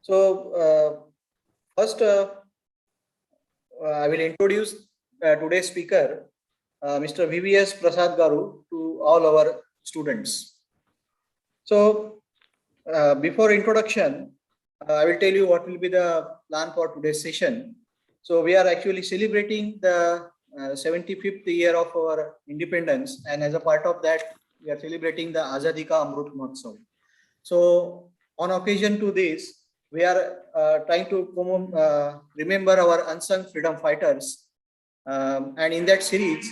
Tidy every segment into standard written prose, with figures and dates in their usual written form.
So first, I will introduce today's speaker, Mr. VVS Prasad Garu, to all our students. So before introduction, I will tell you what will be the plan for today's session. So we are actually celebrating the 75th year of our independence, and as a part of that, we are celebrating the Azadi Ka Amrut Mahotsav. So on occasion to this, we are trying to remember our unsung freedom fighters. And in that series,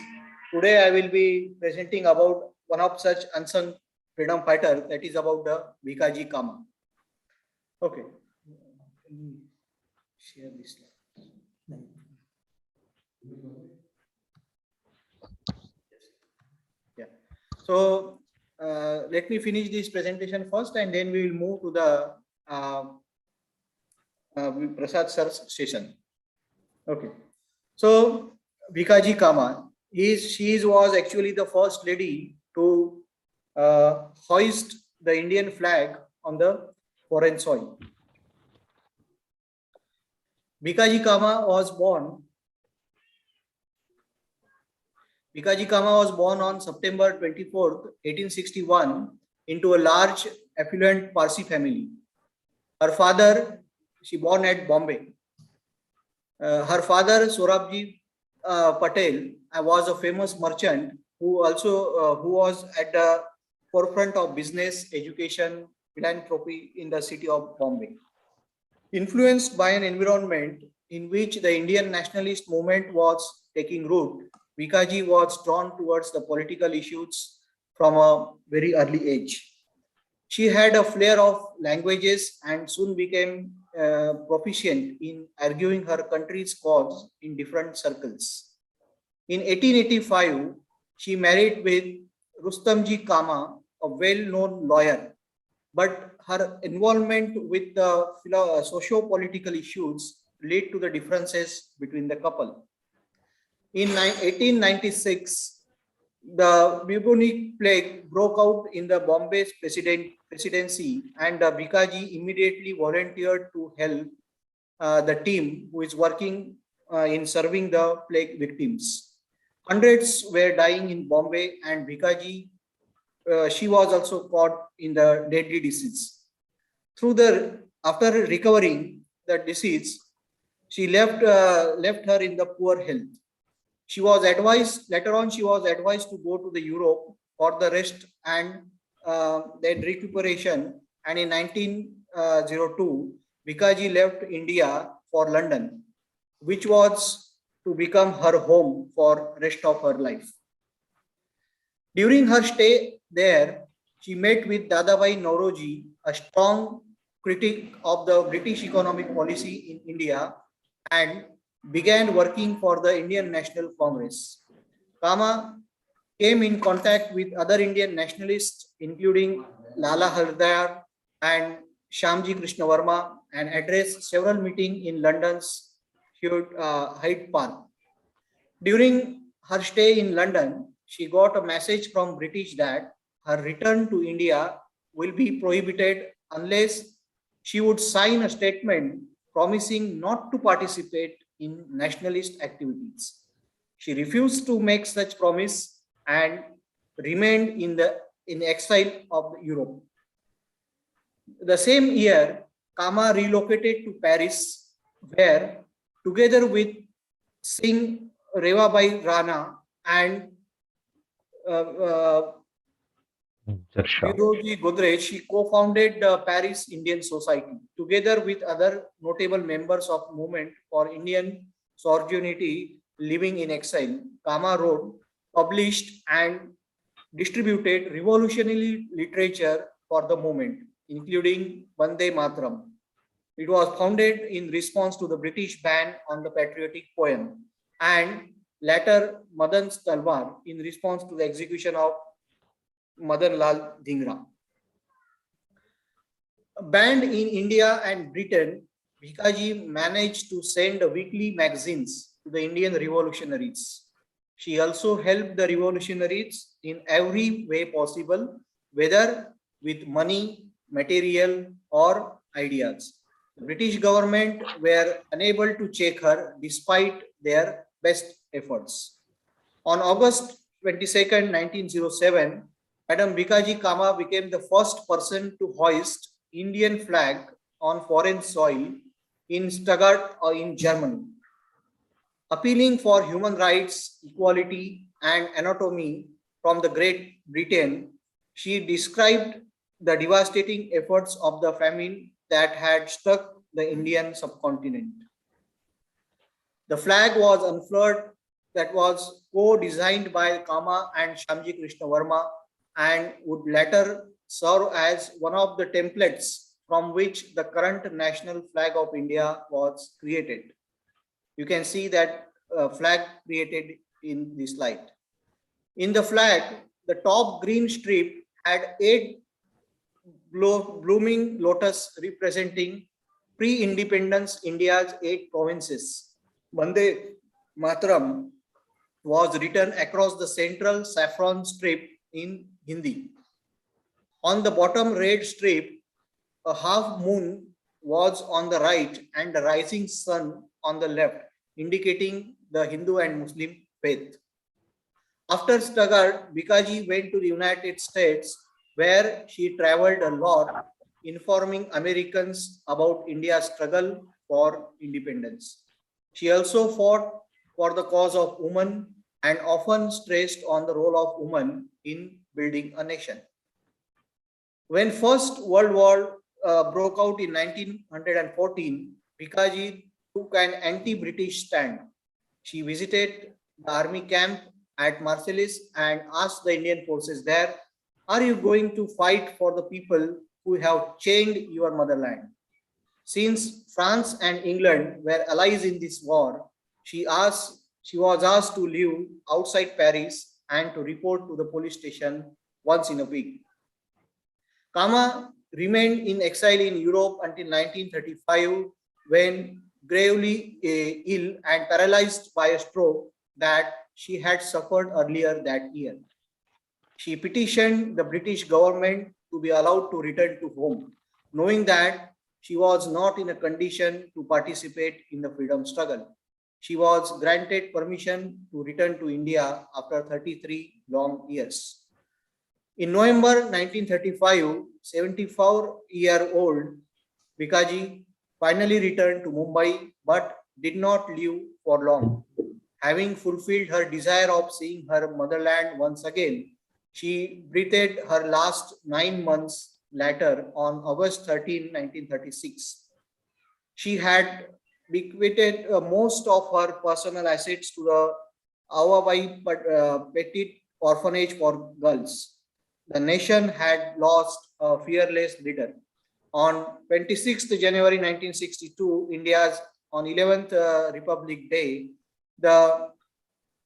today I will be presenting about one of such unsung freedom fighters, that is about the Vikaji Kamath. Okay. Let me share this slide. Yeah. So let me finish this presentation first, and then we will move to the Prasad sir's session. Okay. So Vikaji Kamath, she was actually the first lady to hoist the Indian flag on the foreign soil. Vikaji Kamath was born on September 24th, 1861 into a large affluent Parsi family. Her father, she born at Bombay. Her father, Sorabji Patel, was a famous merchant who was at the forefront of business, education, philanthropy in the city of Bombay. Influenced by an environment in which the Indian nationalist movement was taking root, Vikaji was drawn towards the political issues from a very early age. She had a flair of languages and soon became proficient in arguing her country's cause in different circles. In 1885, she married with Rustamji Kama, a well-known lawyer, but her involvement with the socio-political issues led to the differences between the couple. In 1896, the bubonic plague broke out in the Bombay presidency, and Vikaji immediately volunteered to help the team who is working in serving the plague victims. Hundreds were dying in Bombay, and Vikaji, she was also caught in the deadly disease. After recovering the disease, she left her in the poor health. Later on she was advised to go to the Europe for the rest and then recuperation. And in 1902, Vikaji left India for London, which was to become her home for rest of her life. During her stay there, she met with Dadabhai Naoroji, a strong critic of the British economic policy in India, and began working for the Indian National Congress. Kama came in contact with other Indian nationalists, including Lala Hardayar and Shyamji Krishna Verma, and addressed several meetings in London's Hyde Park. During her stay in London, she got a message from British that her return to India will be prohibited unless she would sign a statement promising not to participate in nationalist activities. She refused to make such promise and remained in exile of Europe. The same year, Kama relocated to Paris, where together with Singh Revabai Rana and Viroji Godrej, she co-founded the Paris Indian Society. Together with other notable members of movement for Indian sovereignty living in exile, Kama wrote, published, and distributed revolutionary literature for the movement, including Vande Mataram. It was founded in response to the British ban on the patriotic poem, and later Madan's Talwar in response to the execution of Madan Lal Dhingra. Banned in India and Britain, Vikaji managed to send weekly magazines to the Indian revolutionaries. She also helped the revolutionaries in every way possible, whether with money, material, or ideas. The British government were unable to check her despite their best efforts. On August 22nd, 1907, Madam Vikaji Kamath became the first person to hoist Indian flag on foreign soil in Stuttgart or in Germany. Appealing for human rights, equality, and autonomy from the Great Britain, she described the devastating efforts of the famine that had struck the Indian subcontinent. The flag was unfurled, that was co-designed by Kama and Shamji Krishna Verma, and would later serve as one of the templates from which the current national flag of India was created. You can see that flag created in this slide. In the flag, the top green strip had 8 blooming lotus representing pre-independence India's 8 provinces. Vande Mataram was written across the central saffron strip in Hindi. On the bottom red strip, a half moon was on the right and the rising sun on the left, indicating the Hindu and Muslim faith. After Stuttgart, Bikaji went to the United States, where she traveled a lot, informing Americans about India's struggle for independence. She also fought for the cause of women and often stressed on the role of women in building a nation. When First World War broke out in 1914, Bikaji took an anti-British stand. She visited the army camp at Marseilles and asked the Indian forces there, "Are you going to fight for the people who have chained your motherland?" Since France and England were allies in this war, she was asked to live outside Paris and to report to the police station once in a week. Kama remained in exile in Europe until 1935, when gravely ill and paralyzed by a stroke that she had suffered earlier that year. She petitioned the British government to be allowed to return to home, knowing that she was not in a condition to participate in the freedom struggle. She was granted permission to return to India after 33 long years. In November 1935, 74-year-old Vikaji finally returned to Mumbai but did not live for long. Having fulfilled her desire of seeing her motherland once again, she breathed her last 9 months later on August 13, 1936. She had bequeathed most of her personal assets to the Awabai Petit Orphanage for Girls. The nation had lost a fearless leader. On 26th January 1962, India's on 11th Republic Day, the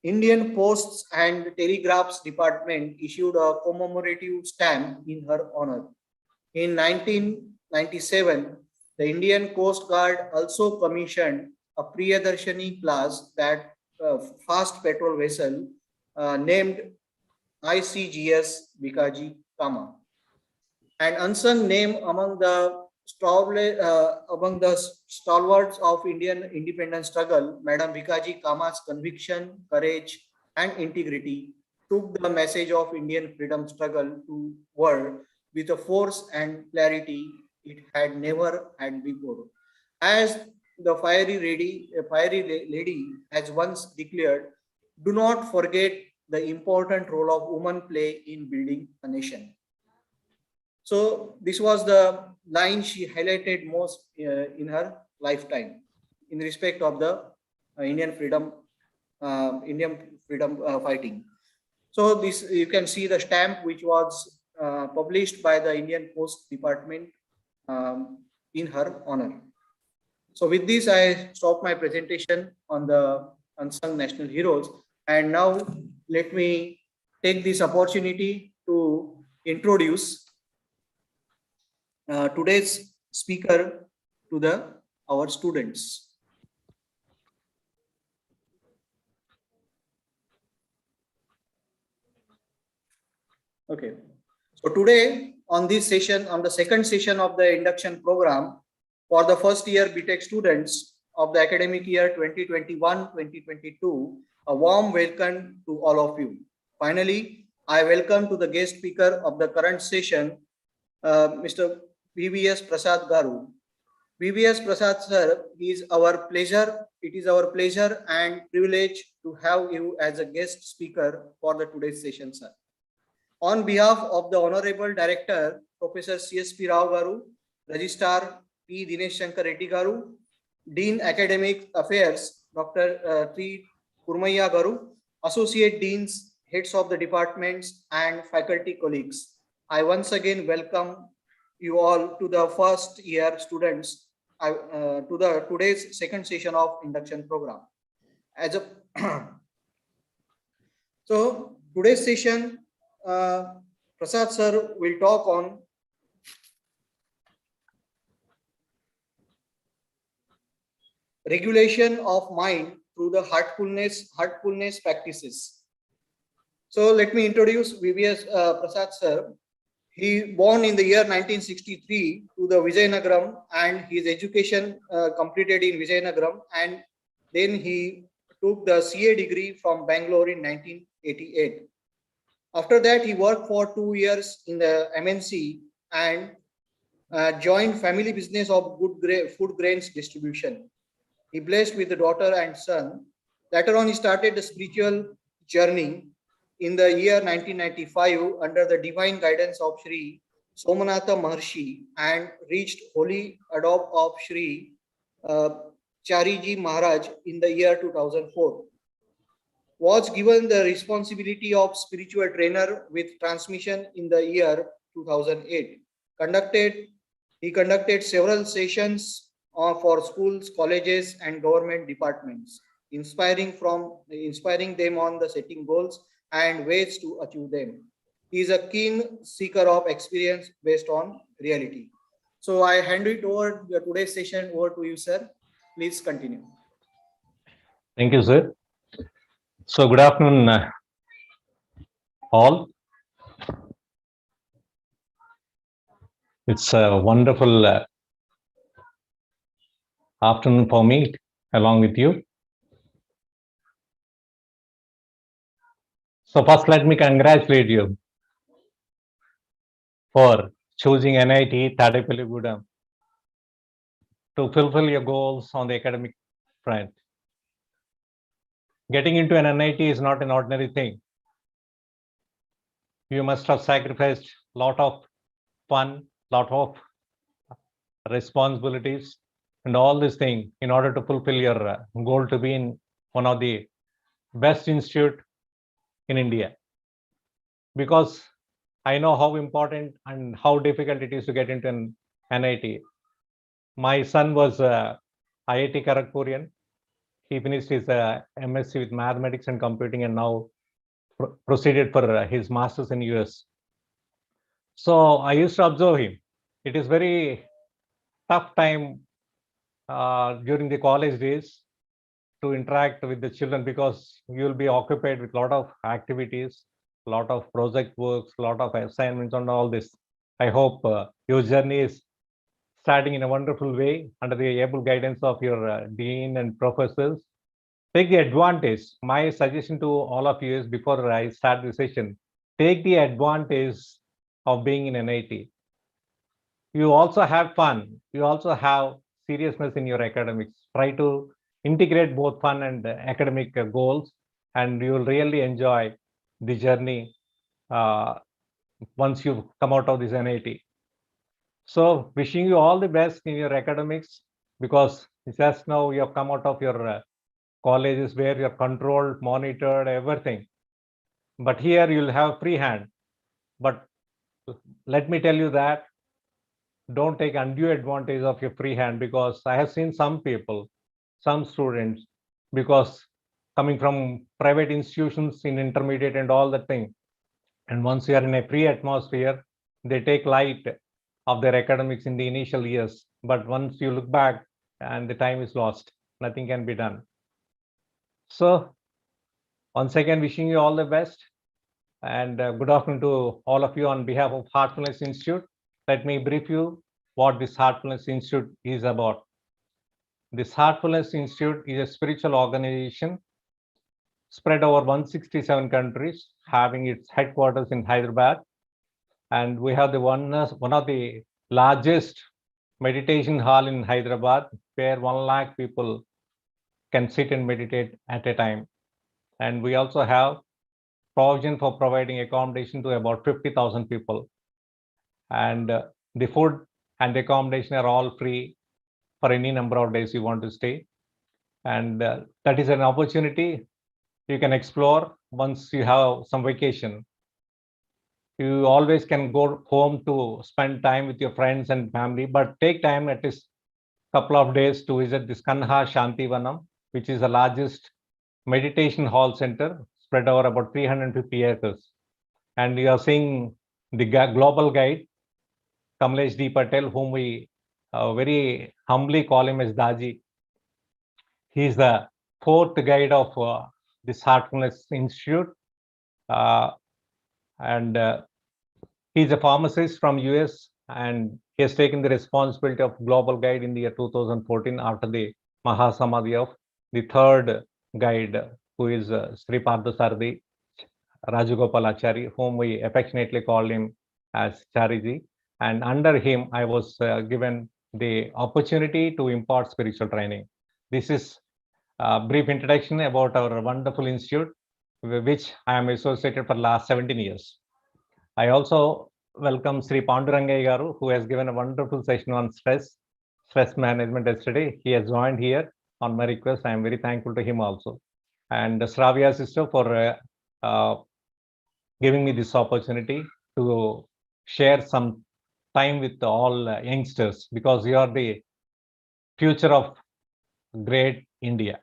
Indian Posts and Telegraphs Department issued a commemorative stamp in her honor. In 1997, the Indian Coast Guard also commissioned a Priyadarshini class that fast patrol vessel named ICGS Vikaji Kamath. An unsung name among the stalwarts of Indian independence struggle, Madam Vikaji Kamath's conviction, courage, and integrity took the message of Indian freedom struggle to world with a force and clarity it had never had before. As the fiery lady has once declared, "Do not forget the important role of women play in building a nation." So this was the line she highlighted most in her lifetime in respect of the Indian freedom fighting. So this, you can see the stamp which was published by the Indian Post Department in her honor. So with this, I stop my presentation on the unsung national heroes, and now let me take this opportunity to introduce today's speaker to our students. Okay, so today on this session, on the second session of the induction program, for the first year BTech students of the academic year 2021-2022. A warm welcome to all of you. Finally, I welcome to the guest speaker of the current session, Mr. VVS Prasad Garu. VVS Prasad sir, it is our pleasure and privilege to have you as a guest speaker for the today's session, sir. On behalf of the Honorable Director, Professor CSP Rao Garu, Registrar P. Dinesh Shankar Reddy Garu, Dean Academic Affairs, Dr. T. Kurmaya Garu, Associate Deans, Heads of the Departments, and faculty colleagues. I once again welcome you all to the first year students to the today's second session of induction program. As a so today's session, Prasad sir will talk on regulation of mind through the heartfulness practices. So let me introduce VVS Prasad sir. He born in the year 1963 to the Vijayanagaram, and his education completed in Vijayanagaram, and then he took the CA degree from Bangalore in 1988. After that, he worked for 2 years in the MNC and joined family business of food grains distribution. He blessed with a daughter and son. Later on, he started the spiritual journey in the year 1995 under the divine guidance of Sri Somanatha Maharshi and reached holy adopt of Sri Chariji Maharaj in the year 2004. Was given the responsibility of spiritual trainer with transmission in the year 2008. He conducted several sessions for schools, colleges, and government departments, inspiring them on the setting goals and ways to achieve them. He is a keen seeker of experience based on reality. So I hand it over today's session over to you, sir. Please continue. Thank you, sir. So good afternoon, all. It's a wonderful afternoon for me along with you. So first, let me congratulate you for choosing NIT Thadipalligudam to fulfill your goals on the academic front. Getting into an NIT is not an ordinary thing. You must have sacrificed a lot of fun, lot of responsibilities, and all these things in order to fulfill your goal to be in one of the best institute in India. Because I know how important and how difficult it is to get into an NIT. My son was IIT Kharagpurian. He finished his MSc with mathematics and computing and now proceeded for his master's in US. So I used to observe him. It is very tough time during the college days to interact with the children because you will be occupied with a lot of activities, a lot of project works, a lot of assignments and all this. I hope your journey is starting in a wonderful way under the able guidance of your dean and professors. Take the advantage. My suggestion to all of you is before I start the session, take the advantage of being in NIT. You also have fun. You also have seriousness in your academics. Try to integrate both fun and academic goals, and you will really enjoy the journey once you come out of this NIT. So wishing you all the best in your academics, because just now you have come out of your colleges where you're controlled, monitored, everything. But here you'll have free hand. But let me tell you that don't take undue advantage of your free hand, because I have seen some people, some students, because coming from private institutions in intermediate and all that thing, and once you are in a free atmosphere, they take light of their academics in the initial years. But once you look back and the time is lost, nothing can be done. So once again, wishing you all the best, and good afternoon to all of you on behalf of Heartfulness Institute. Let me brief you what this Heartfulness Institute is about. This Heartfulness Institute is a spiritual organization spread over 167 countries, having its headquarters in Hyderabad. And we have one of the largest meditation hall in Hyderabad, where 1 lakh people can sit and meditate at a time. And we also have provision for providing accommodation to about 50,000 people. And the food and the accommodation are all free for any number of days you want to stay. And that is an opportunity you can explore once you have some vacation. You always can go home to spend time with your friends and family, but take time at least a couple of days to visit this Kanha Shantivanam, which is the largest meditation hall center spread over about 350 acres. And you are seeing the global guide, Kamlesh D. Patel, whom we very humbly call him as Daji. He is the fourth guide of this Heartfulness Institute. And he's a pharmacist from US, and he has taken the responsibility of global guide in the year 2014 after the Mahasamadhi of the third guide, who is Sri Parthasarathi Rajagopalachari, whom we affectionately called him as Chariji. And under him, I was given the opportunity to impart spiritual training. This is a brief introduction about our wonderful institute, which I am associated for the last 17 years. I also welcome Sri Pandurangai Garu, who has given a wonderful session on stress management yesterday. He has joined here on my request. I am very thankful to him also. And Shravya sister for giving me this opportunity to share some time with all youngsters, because you are the future of great India.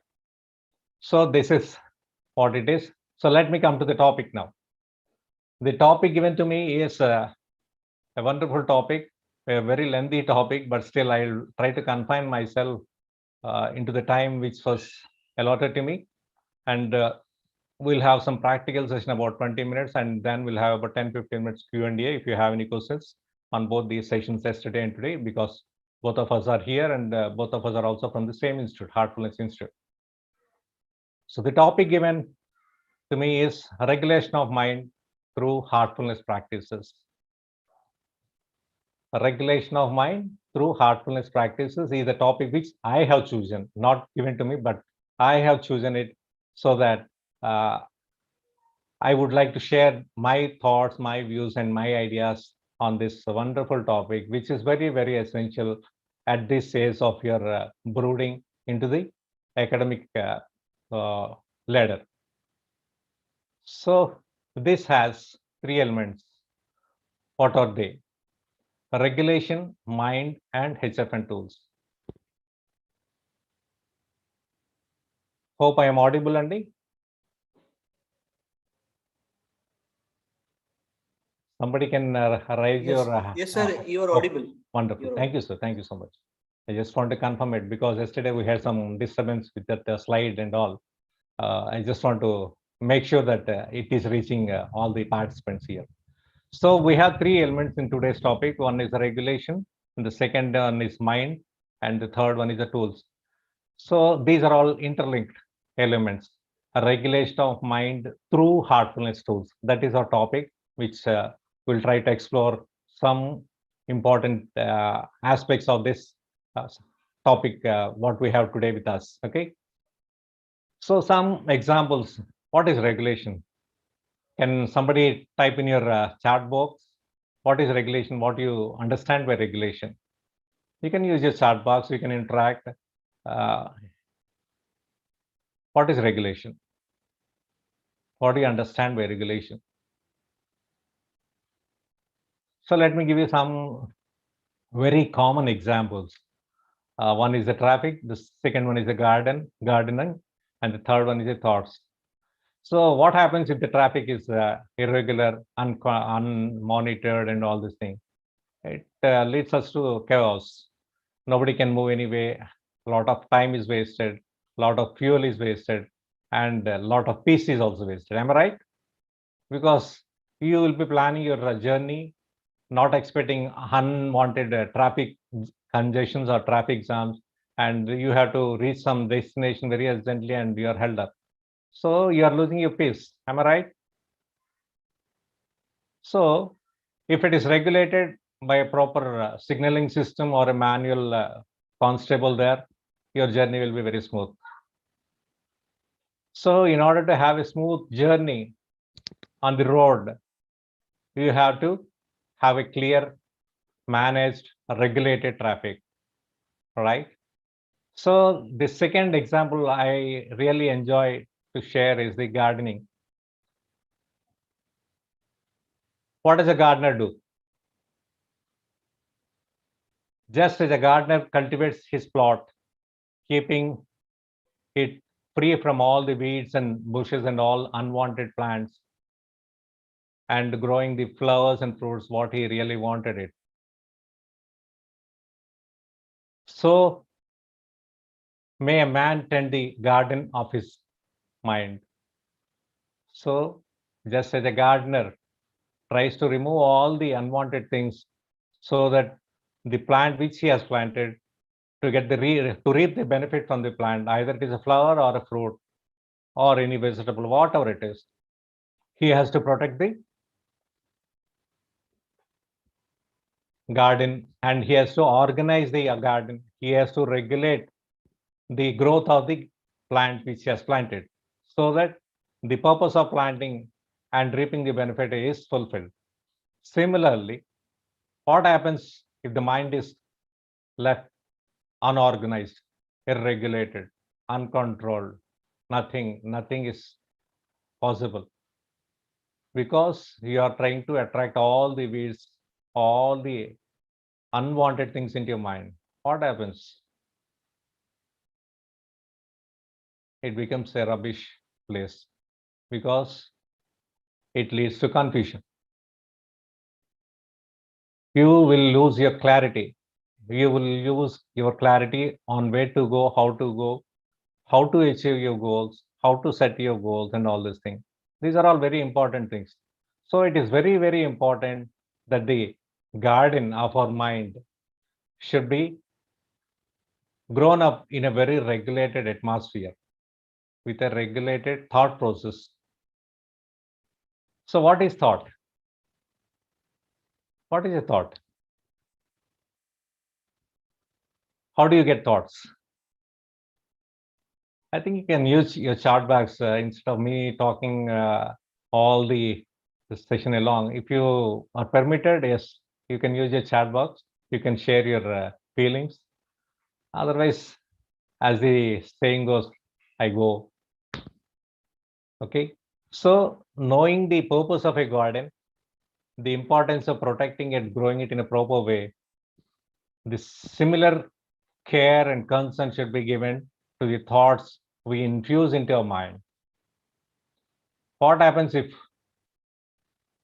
So this is what it is. So let me come to the topic now. The topic given to me is a wonderful topic, a very lengthy topic, but still I'll try to confine myself into the time which was allotted to me. And we'll have some practical session about 20 minutes, and then we'll have about 10-15 minutes Q&A if you have any questions on both these sessions yesterday and today, because both of us are here and both of us are also from the same institute, Heartfulness Institute. So the topic given to me is regulation of mind through heartfulness practices. Regulation of mind through heartfulness practices is a topic which I have chosen, not given to me, but I have chosen it so that I would like to share my thoughts, my views, and my ideas on this wonderful topic, which is very, very essential at this stage of your brooding into the academic ladder. So this has 3 elements. What are they? Regulation, mind, and HFN tools. Hope I am audible, Andy. Somebody can raise Yes, your yes, sir. You are audible. Wonderful. Thank you, sir. Thank you so much. I just want to confirm it because yesterday we had some disturbance with that slide and all. I just want to make sure that it is reaching all the participants here. So we have 3 elements in today's topic. One is the regulation, and the second one is mind, and the third one is the tools. So these are all interlinked elements. A regulation of mind through heartfulness tools. That is our topic, which we'll try to explore some important aspects of this topic, what we have today with us. Okay. So some examples. What is regulation? Can somebody type in your chat box? What is regulation? What do you understand by regulation? You can use your chat box. You can interact. What is regulation? What do you understand by regulation? So let me give you some very common examples. One is the traffic. The second one is the gardening, and the third one is the thoughts. So what happens if the traffic is irregular, unmonitored, and all these things? It leads us to chaos. Nobody can move anyway. A lot of time is wasted. A lot of fuel is wasted, and a lot of peace is also wasted. Am I right? Because you will be planning your journey, not expecting unwanted traffic congestions or traffic jams, and you have to reach some destination very urgently and you are held up. So you are losing your peace. Am I right? So if it is regulated by a proper signaling system or a manual constable there, your journey will be very smooth. So in order to have a smooth journey on the road, you have to have a clear, managed, regulated traffic, right? So the second example I really enjoy to share is the gardening. What does a gardener do? Just as a gardener cultivates his plot, keeping it free from all the weeds and bushes and all unwanted plants, and growing the flowers and fruits what he really wanted it. So may a man tend the garden of his mind. So just as a gardener tries to remove all the unwanted things so that the plant which he has planted to get the to reap the benefit from the plant, either it is a flower or a fruit or any vegetable, whatever it is, he has to protect the garden and he has to organize the garden. He has to regulate the growth of the plant which he has planted so that the purpose of planting and reaping the benefit is fulfilled. Similarly, what happens if the mind is left unorganized, irregulated, uncontrolled? Nothing is possible because you are trying to attract all the weeds, all the unwanted things into your mind. What happens? It becomes a rubbish place because it leads to confusion. You will lose your clarity. You will use your clarity on where to go, how to achieve your goals, how to set your goals, and all these things. These are all very important things. So it is very, very important that the garden of our mind should be grown up in a very regulated atmosphere with a regulated thought process. So, what is thought? What is a thought? How do you get thoughts? I think you can use your chat box instead of me talking all the session along. If you are permitted, yes, you can use your chat box. You can share your feelings. Otherwise, as the saying goes, I go. Okay. So, knowing the purpose of a garden, the importance of protecting it, growing it in a proper way, the similar care and concern should be given to the thoughts we infuse into our mind. What happens if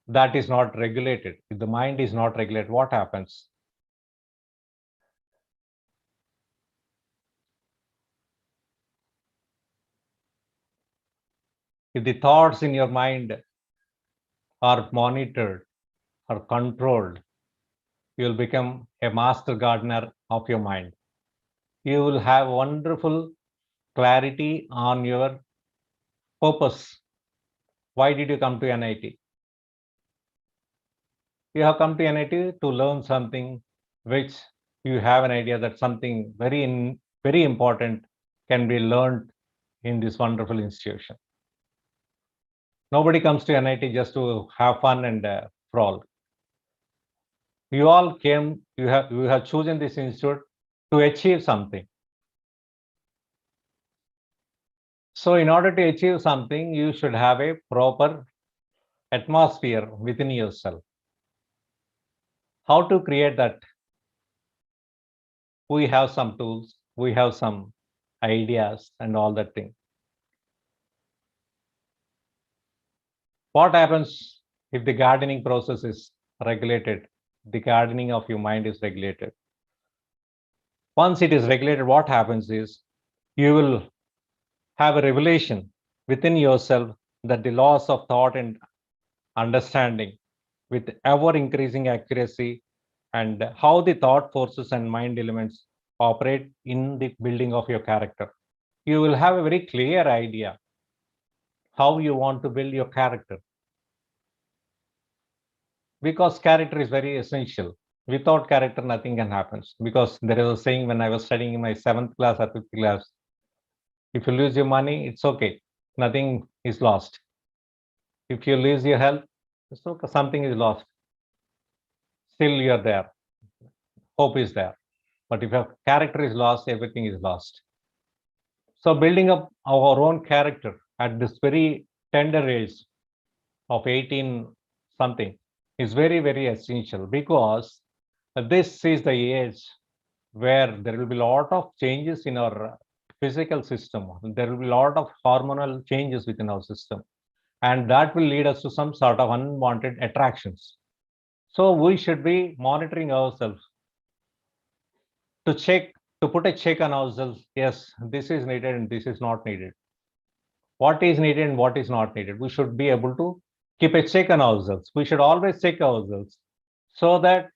that is not regulated? If the mind is not regulated, what happens? If the thoughts in your mind are monitored or controlled, you will become a master gardener of your mind. You will have wonderful clarity on your purpose. Why did you come to NIT? You have come to NIT to learn something which you have an idea that something very important can be learned in this wonderful institution. Nobody comes to NIT just to have fun and frolic. You all came, you have chosen this institute to achieve something. So in order to achieve something, you should have a proper atmosphere within yourself. How to create that? We have some tools, we have some ideas and all that thing. What happens if the gardening process is regulated? The gardening of your mind is regulated. Once it is regulated, what happens is you will have a revelation within yourself that the laws of thought and understanding with ever increasing accuracy and how the thought forces and mind elements operate in the building of your character. You will have a very clear idea how you want to build your character, because character is very essential. Without character, nothing can happen. Because there is a saying when I was studying in my 7th class or 5th class, if you lose your money, it's okay. Nothing is lost. If you lose your health, it's okay. Something is lost. Still you're there. Hope is there. But if your character is lost, everything is lost. So building up our own character at this very tender age of 18 something is very, very essential, because this is the age where there will be a lot of changes in our physical system. There will be a lot of hormonal changes within our system, and that will lead us to some sort of unwanted attractions. So we should be monitoring ourselves to check, to put a check on ourselves. Yes, this is needed and this is not needed. What is needed and what is not needed. We should be able to keep a check on ourselves. We should always check ourselves, so that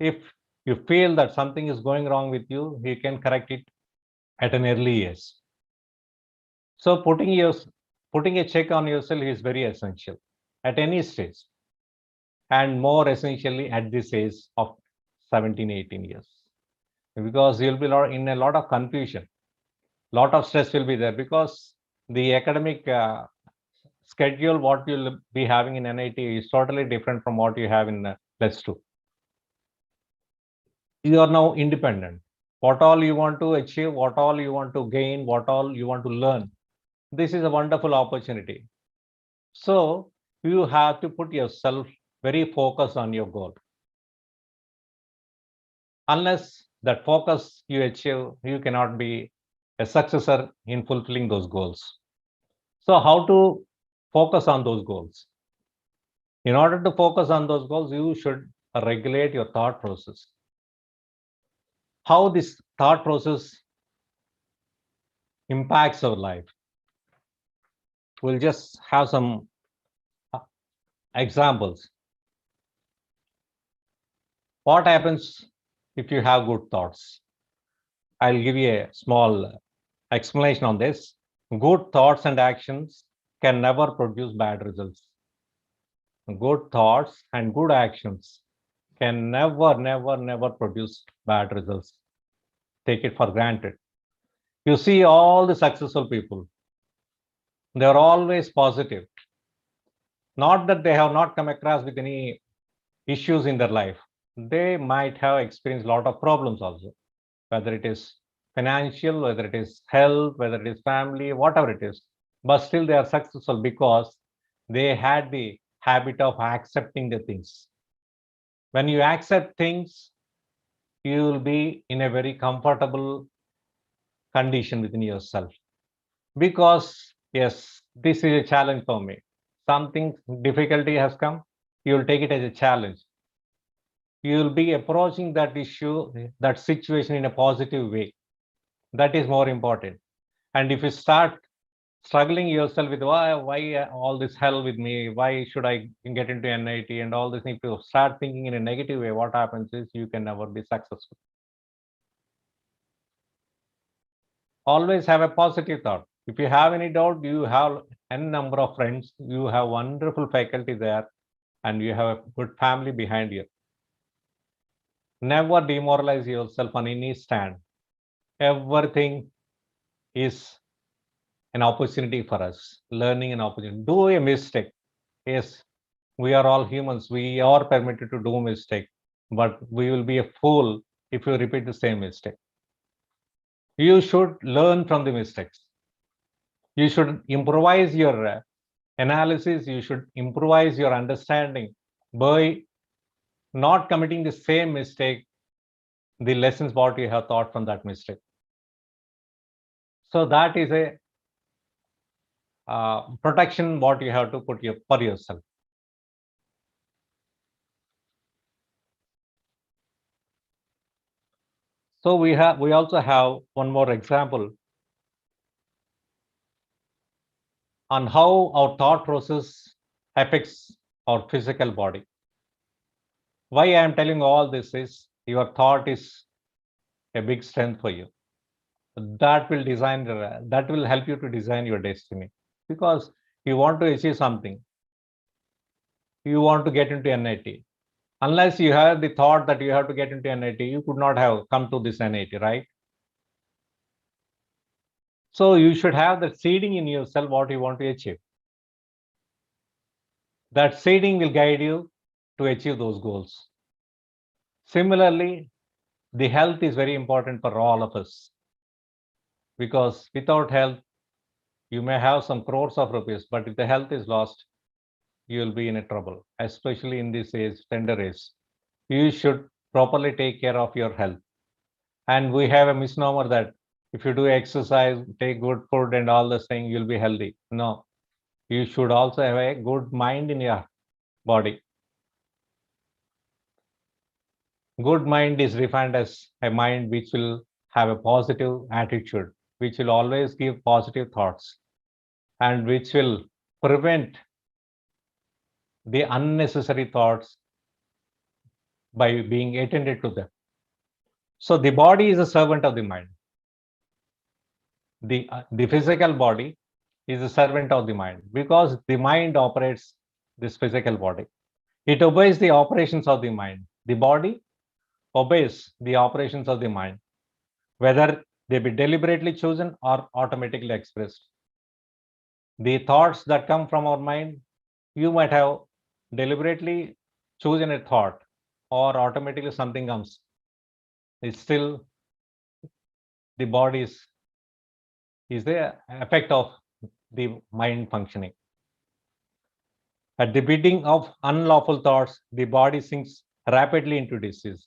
if you feel that something is going wrong with you, you can correct it at an early age. So putting a check on yourself is very essential at any stage, and more essentially at this age of 17, 18 years, because you'll be in a lot of confusion, lot of stress will be there, because the academic schedule what you'll be having in NIT is totally different from what you have in +2. You are now independent. What all you want to achieve, what all you want to gain, what all you want to learn, this is a wonderful opportunity. So you have to put yourself very focused on your goal. Unless that focus you achieve, you cannot be a successor in fulfilling those goals. So how to focus on those goals? In order to focus on those goals, you should regulate your thought process. How this thought process impacts our life. We'll just have some examples. What happens if you have good thoughts? I'll give you a small explanation on this. Good thoughts and actions can never produce bad results. Good thoughts and good actions can never produce bad results. Take it for granted. You see all the successful people, they're always positive. Not that they have not come across with any issues in their life. They might have experienced a lot of problems also, whether it is financial, whether it is health, whether it is family, whatever it is. But still they are successful because they had the habit of accepting the things. When you accept things, you will be in a very comfortable condition within yourself. Because, yes, this is a challenge for me. Something difficulty has come, you will take it as a challenge. You will be approaching that issue, that situation in a positive way. That is more important. And if you start struggling yourself with why all this hell with me, why should I get into NIT and all this, if you start thinking in a negative way, what happens is you can never be successful. Always have a positive thought. If you have any doubt, you have n number of friends, you have wonderful faculty there, and you have a good family behind you. Never demoralize yourself on any stand. Everything is an opportunity for us, learning an opportunity. Do a mistake. Yes, we are all humans. We are permitted to do mistake, but we will be a fool if you repeat the same mistake. You should learn from the mistakes. You should improvise your analysis. You should improvise your understanding by not committing the same mistake, the lessons what you have taught from that mistake. So that is a protection what you have to put for yourself. So we also have one more example on how our thought process affects our physical body. Why I am telling all this is your thought is a big strength for you. That will help you to design your destiny, because you want to achieve something. You want to get into NIT. Unless you have the thought that you have to get into NIT, you could not have come to this NIT, right? So you should have that seeding in yourself what you want to achieve. That seeding will guide you to achieve those goals. Similarly, the health is very important for all of us, because without health, you may have some crores of rupees, but if the health is lost, you will be in a trouble, especially in this age, tender age. You should properly take care of your health. And we have a misnomer that if you do exercise, take good food and all this thing, you'll be healthy. No, you should also have a good mind in your body. Good mind is defined as a mind which will have a positive attitude, which will always give positive thoughts, and which will prevent the unnecessary thoughts by being attended to them. So the body is a servant of the mind. The physical body is a servant of the mind, because the mind operates this physical body. It obeys the operations of the mind. The body obeys the operations of the mind, whether they be deliberately chosen or automatically expressed. The thoughts that come from our mind, you might have deliberately chosen a thought, or automatically something comes. It's still the body is the effect of the mind functioning. At the beginning of unlawful thoughts, the body sinks rapidly into disease.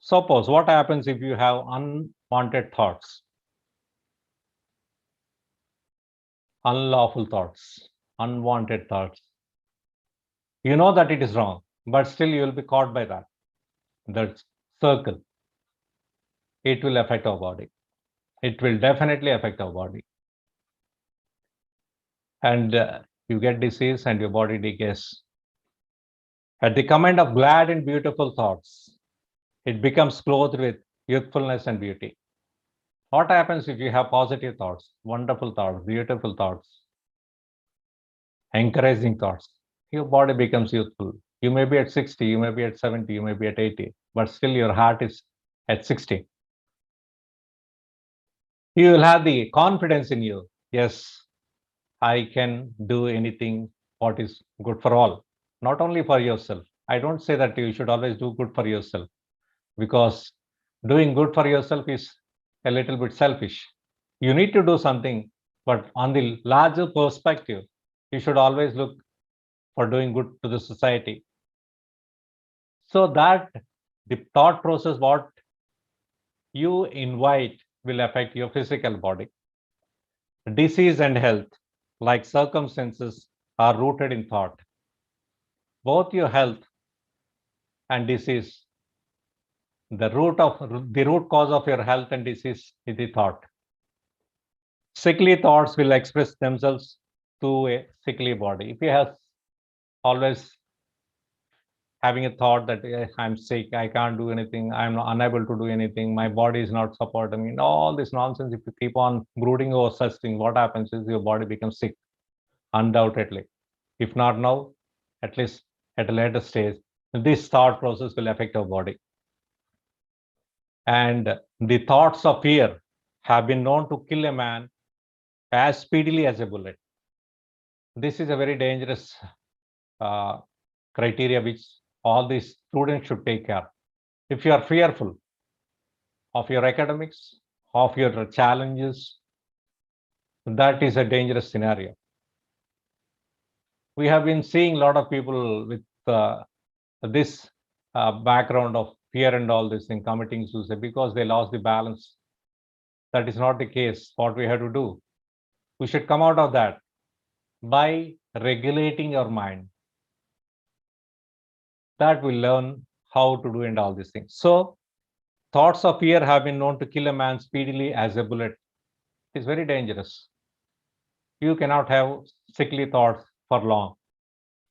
Suppose what happens if you have unwanted thoughts, unlawful thoughts, unwanted thoughts. You know that it is wrong, but still you will be caught by that circle. It will affect our body. It will definitely affect our body. And you get disease and your body decays. At the command of glad and beautiful thoughts, it becomes clothed with youthfulness and beauty. What happens if you have positive thoughts, wonderful thoughts, beautiful thoughts, encouraging thoughts? Your body becomes youthful. You may be at 60, you may be at 70, you may be at 80, but still your heart is at 60. You will have the confidence in you. Yes, I can do anything what is good for all, not only for yourself. I don't say that you should always do good for yourself, because doing good for yourself is a little bit selfish. You need to do something, but on the larger perspective, you should always look for doing good to the society. So that the thought process, what you invite, will affect your physical body. Disease and health, like circumstances, are rooted in thought. Both your health and disease, the root cause of your health and disease is the thought. Sickly thoughts will express themselves to a sickly body. If you have always having a thought that I'm sick, I can't do anything, I'm unable to do anything, my body is not supporting me, all this nonsense, if you keep on brooding over such things, what happens is your body becomes sick, undoubtedly. If not now, at least at a later stage, this thought process will affect our body. And the thoughts of fear have been known to kill a man as speedily as a bullet. This is a very dangerous criteria which all these students should take care. If you are fearful of your academics, of your challenges, that is a dangerous scenario. We have been seeing a lot of people with this background of fear and all this thing committing suicide because they lost the balance. That is not the case. What we have to do, we should come out of that by regulating your mind. That we learn how to do and all these things. So thoughts of fear have been known to kill a man speedily as a bullet. It's very dangerous. You cannot have sickly thoughts for long.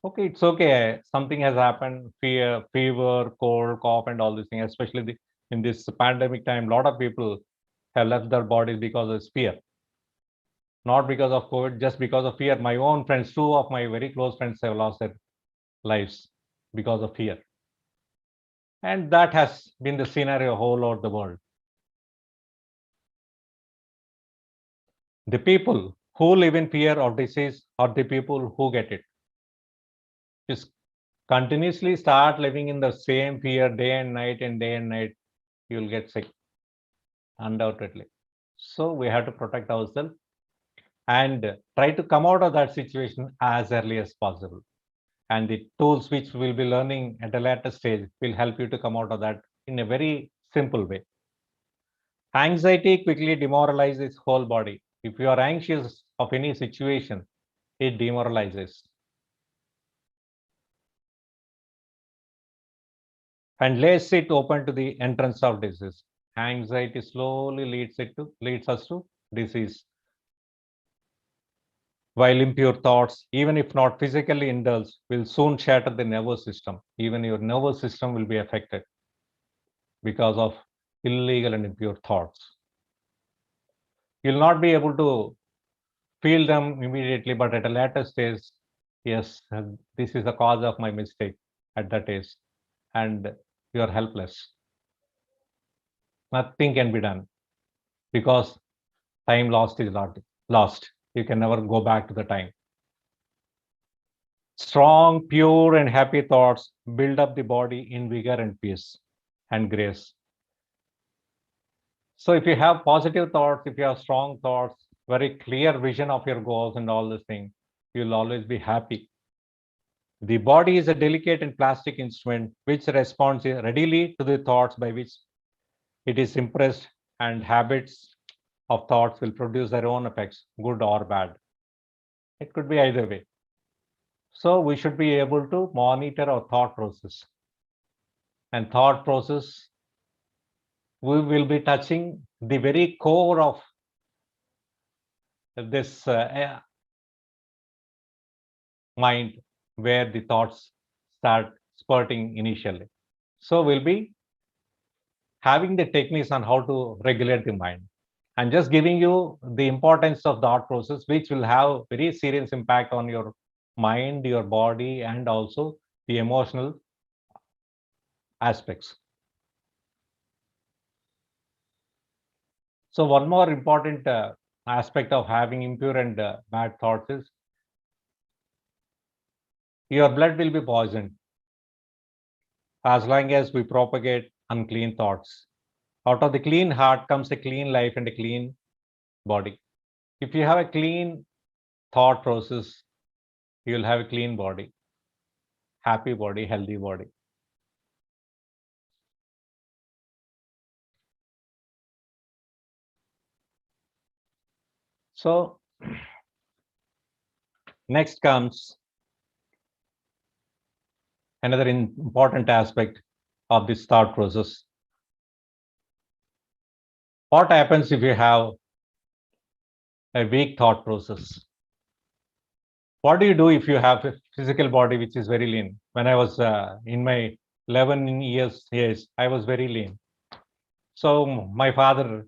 Okay, it's okay. Something has happened, fear, fever, cold, cough, and all these things, especially in this pandemic time, a lot of people have left their bodies because of fear, not because of COVID, just because of fear. My own friends, two of my very close friends have lost their lives because of fear. And that has been the scenario all over the world. The people who live in fear of disease are the people who get it. Just continuously start living in the same fear day and night, you'll get sick, undoubtedly. So we have to protect ourselves and try to come out of that situation as early as possible. And the tools which we'll be learning at a later stage will help you to come out of that in a very simple way. Anxiety quickly demoralizes whole body. If you are anxious of any situation, it demoralizes. And lays it open to the entrance of disease. Anxiety slowly leads us to disease. While impure thoughts, even if not physically indulged, will soon shatter the nervous system. Even your nervous system will be affected because of illegal and impure thoughts. You'll not be able to feel them immediately, but at a later stage, yes, this is the cause of my mistake at that age, and you are helpless. Nothing can be done because time lost is not lost. You can never go back to the time. Strong, pure, and happy thoughts build up the body in vigor and peace and grace. So, if you have positive thoughts, if you have strong thoughts, very clear vision of your goals and all these things, you'll always be happy. The body is a delicate and plastic instrument which responds readily to the thoughts by which it is impressed, and habits of thoughts will produce their own effects, good or bad. It could be either way. So, we should be able to monitor our thought process. And thought process, we will be touching the very core of this mind where the thoughts start spurting initially. So we'll be having the techniques on how to regulate the mind and just giving you the importance of thought process, which will have very serious impact on your mind, your body, and also the emotional aspects. So one more important aspect of having impure and bad thoughts is your blood will be poisoned as long as we propagate unclean thoughts. Out of the clean heart comes a clean life and a clean body. If you have a clean thought process, you'll have a clean body, happy body, healthy body. So, next comes another important aspect of this thought process. What happens if you have a weak thought process? What do you do if you have a physical body which is very lean? When I was in my 11 years age, I was very lean. So my father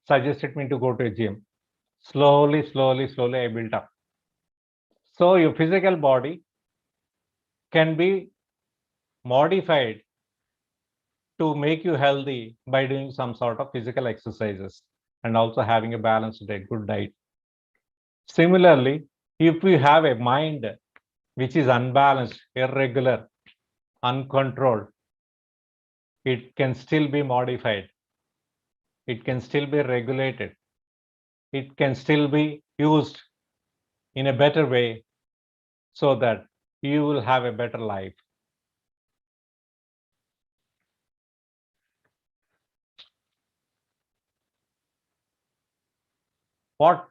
suggested me to go to a gym. Slowly, I built up. So your physical body can be modified to make you healthy by doing some sort of physical exercises and also having a balanced diet, good diet. Similarly, if we have a mind which is unbalanced, irregular, uncontrolled, it can still be modified. It can still be regulated. It can still be used in a better way so that you will have a better life. What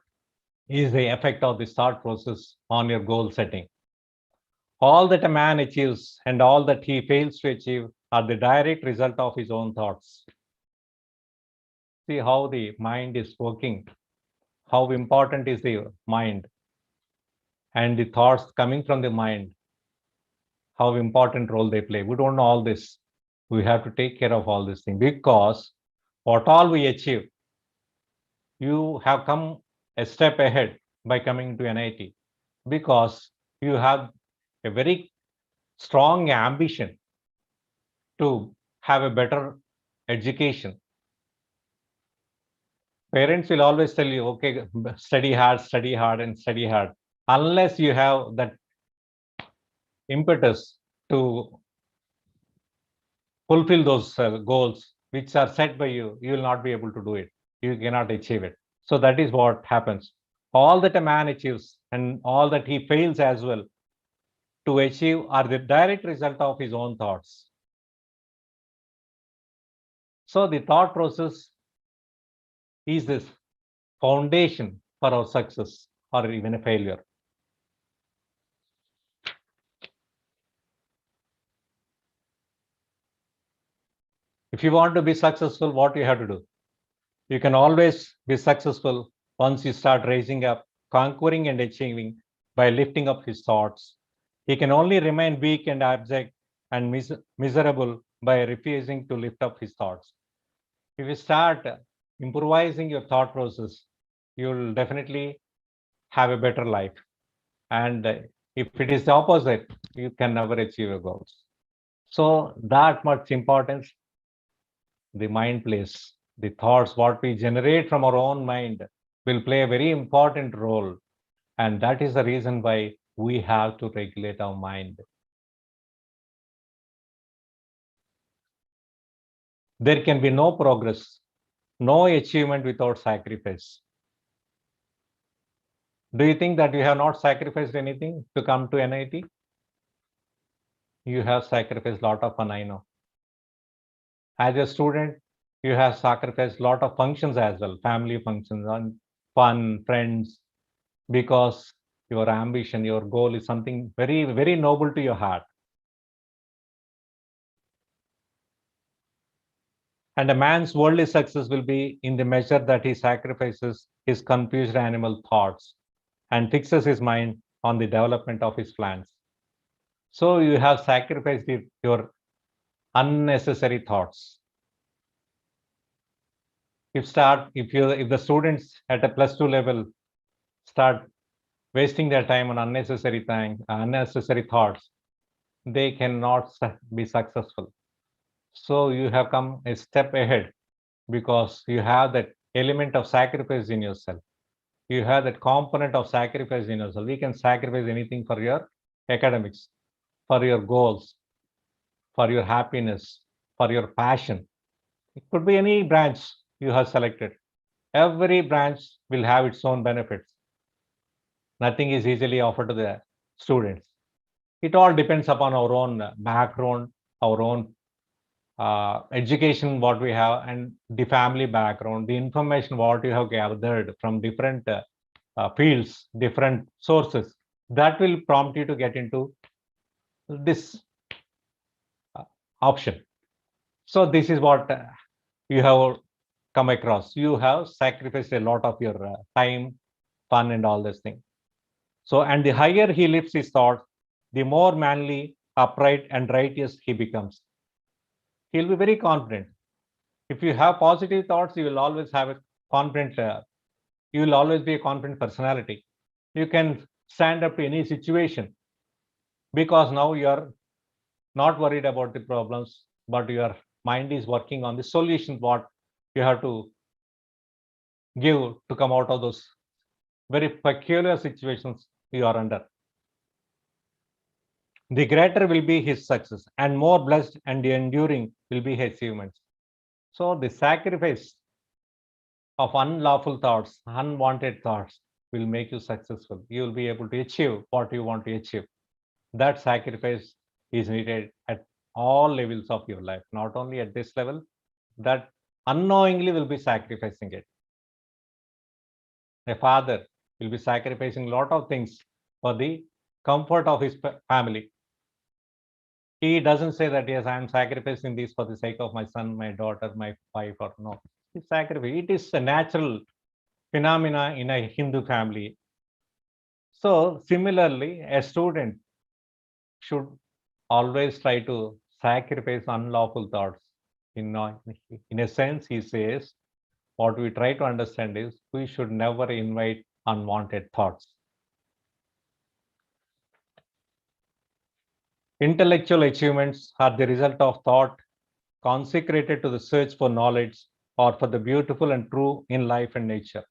is the effect of this thought process on your goal setting? All that a man achieves and all that he fails to achieve are the direct result of his own thoughts. See how the mind is working, how important is the mind and the thoughts coming from the mind. how important role they play. We don't know all this. We have to take care of all these things, because what all we achieve, you have come a step ahead by coming to NIT, because you have a very strong ambition to have a better education. Parents will always tell you, okay, study hard, and study hard. Unless you have that impetus to fulfill those goals which are set by you, you will not be able to do it. You cannot achieve it. So that is what happens. All that a man achieves and all that he fails as well to achieve are the direct result of his own thoughts. So the thought process is this foundation for our success or even a failure. If you want to be successful, what you have to do? You can always be successful once you start raising up, conquering and achieving by lifting up his thoughts. He can only remain weak and abject and miserable by refusing to lift up his thoughts. If you start improvising your thought process, you'll definitely have a better life. And if it is the opposite, you can never achieve your goals. So that much importance the mind plays. The thoughts, what we generate from our own mind, will play a very important role. And that is the reason why we have to regulate our mind. There can be no progress, no achievement without sacrifice. Do you think that you have not sacrificed anything to come to NIT? You have sacrificed a lot of fun, I know. As a student, you have sacrificed a lot of functions as well, family functions, and fun, friends, because your ambition, your goal is something very, very noble to your heart. And a man's worldly success will be in the measure that he sacrifices his confused animal thoughts and fixes his mind on the development of his plans. So you have sacrificed your unnecessary thoughts. If the students at a +2 level start wasting their time on unnecessary thoughts, they cannot be successful. So you have come a step ahead because you have that element of sacrifice in yourself. You have that component of sacrifice in yourself. We can sacrifice anything for your academics, for your goals, for your happiness, for your passion. It could be any branch you have selected. Every branch will have its own benefits. Nothing is easily offered to the students. It all depends upon our own background, our own education, what we have, and the family background, the information what you have gathered from different fields, different sources, that will prompt you to get into this option. So this is what you have come across. You have sacrificed a lot of your time, fun, and all this thing. So, and the higher he lifts his thoughts, the more manly, upright, and righteous he becomes. He'll be very confident. If you have positive thoughts, you will always have a confident, you will always be a confident personality. You can stand up to any situation because now you are not worried about the problems, but your mind is working on the solutions, what you have to give to come out of those very peculiar situations you are under. The greater will be his success, and more blessed and enduring will be his achievements. So the sacrifice of unlawful thoughts, unwanted thoughts, will make you successful. You will be able to achieve what you want to achieve. That sacrifice is needed at all levels of your life, not only at this level, that unknowingly will be sacrificing it. A father will be sacrificing a lot of things for the comfort of his family. He doesn't say that, yes, I am sacrificing this for the sake of my son, my daughter, my wife, or no. It's sacrifice. It is a natural phenomena in a Hindu family. So similarly, a student should always try to sacrifice unlawful thoughts. In a sense, he says, what we try to understand is we should never invite unwanted thoughts. Intellectual achievements are the result of thought consecrated to the search for knowledge or for the beautiful and true in life and nature.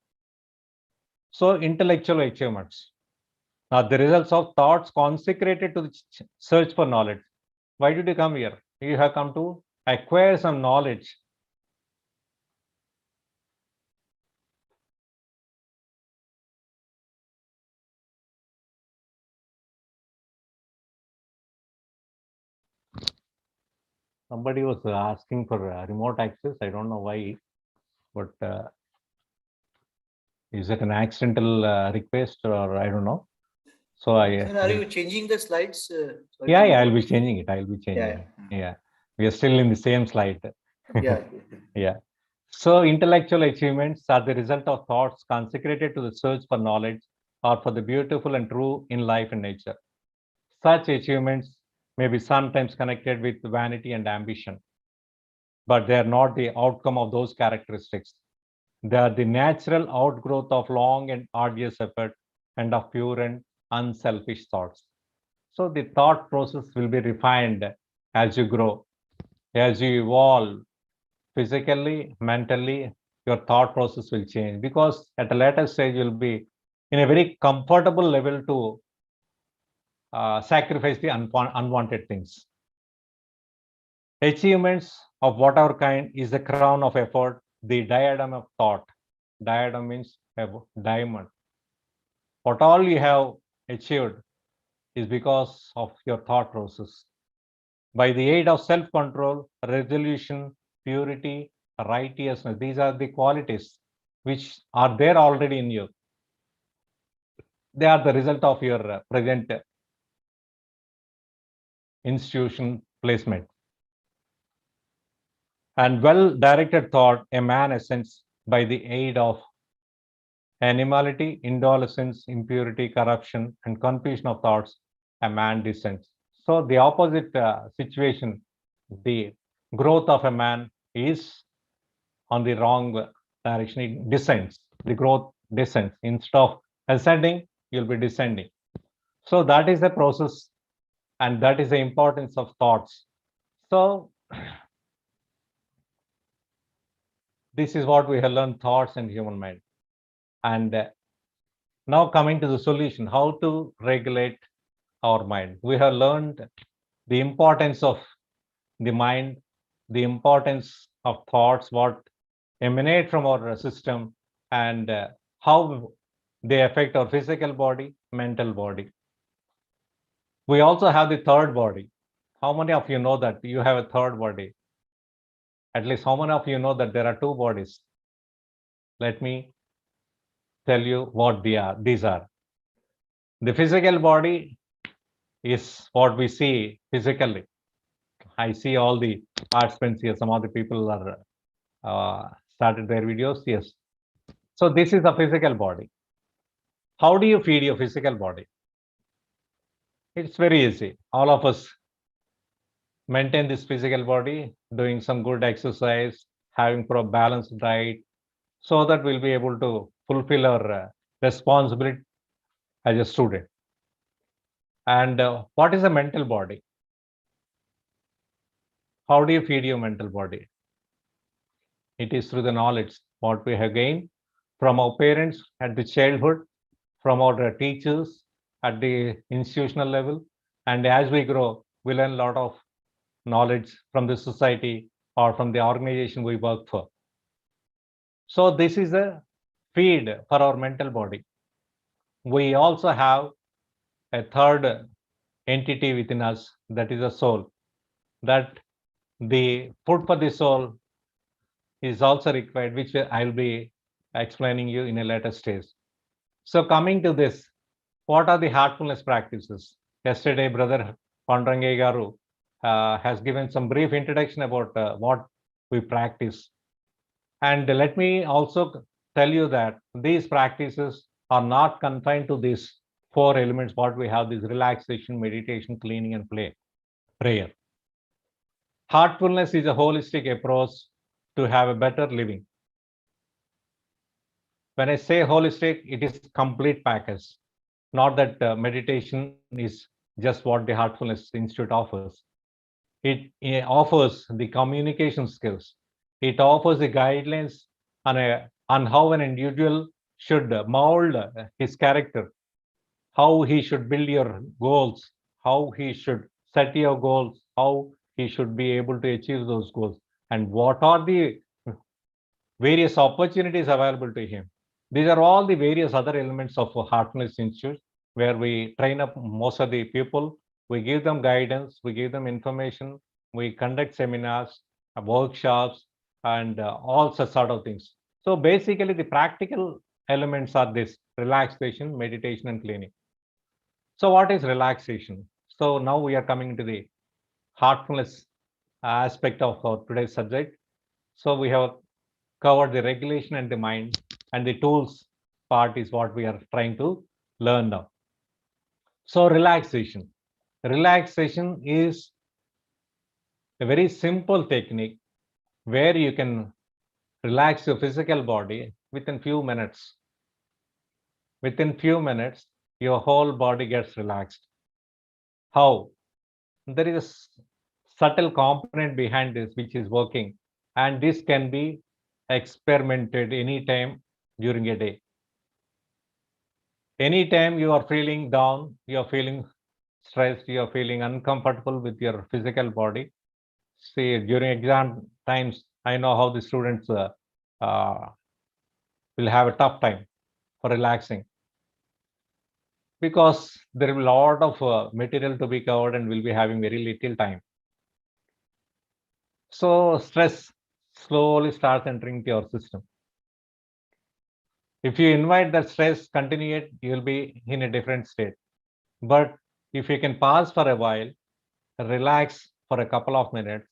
So, intellectual achievements are the results of thoughts consecrated to the search for knowledge. Why did you come here? You have come to acquire some knowledge. Somebody was asking for remote access. I don't know why, but is it an accidental request or I don't know? So Sir, are you changing the slides? Sorry yeah, to I'll interrupt. be changing it. I'll be changing Yeah, it. Yeah, we are still in the same slide. yeah. Yeah. So intellectual achievements are the result of thoughts consecrated to the search for knowledge or for the beautiful and true in life and nature. Such achievements may be sometimes connected with vanity and ambition, but they are not the outcome of those characteristics. They are the natural outgrowth of long and arduous effort and of pure and unselfish thoughts. So the thought process will be refined as you grow, as you evolve physically, mentally, your thought process will change because at a later stage you'll be in a very comfortable level to sacrifice the unwanted things. Achievements of whatever kind is the crown of effort, the diadem of thought. Diadem means a diamond. What all you have achieved is because of your thought process. By the aid of self-control, resolution, purity, righteousness, these are the qualities which are there already in you. They are the result of your present institution placement. And well-directed thought, a man ascends by the aid of animality, indolence, impurity, corruption, and confusion of thoughts, a man descends. So the opposite situation, the growth of a man is on the wrong direction. It descends. The growth descends. Instead of ascending, you'll be descending. So that is the process, and that is the importance of thoughts. So this is what we have learned: thoughts and human mind. And now coming to the solution, how to regulate our mind. We have learned the importance of the mind, the importance of thoughts, what emanate from our system, and how they affect our physical body, mental body. We also have the third body. How many of you know that you have a third body? At least how many of you know that there are two bodies? Let me tell you what they are. These are. The physical body is what we see physically. I see all the participants here. Some of the people are started their videos. Yes. So this is the physical body. How do you feed your physical body? It's very easy. All of us maintain this physical body, doing some good exercise, having a balanced diet, so that we'll be able to fulfill our responsibility as a student. And what is a mental body? How do you feed your mental body? It is through the knowledge what we have gained from our parents at the childhood, from our teachers at the institutional level, and as we grow, we learn a lot of knowledge from the society or from the organization we work for. So this is a feed for our mental body. We also have a third entity within us, that is a soul. That the food for the soul is also required, which I'll be explaining you in a later stage. So coming to this, what are the heartfulness practices? Yesterday, Brother Pandrange Garu has given some brief introduction about what we practice. And let me also tell you that these practices are not confined to these four elements, what we have: this relaxation, meditation, cleaning, and play. prayer. Heartfulness is a holistic approach to have a better living. When I say holistic, it is complete package. Not that meditation is just what the Heartfulness Institute offers. It offers the communication skills. It offers the guidelines on how an individual should mold his character, how he should build your goals, how he should set your goals, how he should be able to achieve those goals, and what are the various opportunities available to him. These are all the various other elements of a Heartfulness Institute, where we train up most of the people. We give them guidance, we give them information, we conduct seminars, workshops, and all such sort of things. So basically, the practical elements are this: relaxation, meditation, and cleaning. So, what is relaxation? So, now we are coming to the heartfulness aspect of our today's subject. So, we have covered the regulation and the mind, and the tools part is what we are trying to learn now. So, relaxation. Relaxation is a very simple technique where you can relax your physical body within few minutes. Within few minutes, your whole body gets relaxed. How? There is a subtle component behind this which is working, and this can be experimented anytime during a day. Anytime you are feeling down, you are feeling stressed, you are feeling uncomfortable with your physical body. See, during exam times, I know how the students uh, will have a tough time for relaxing, because there will be a lot of material to be covered and will be having very little time. So stress slowly starts entering your system. If you invite that stress, continue it, you will be in a different state. But if you can pause for a while, relax for a couple of minutes,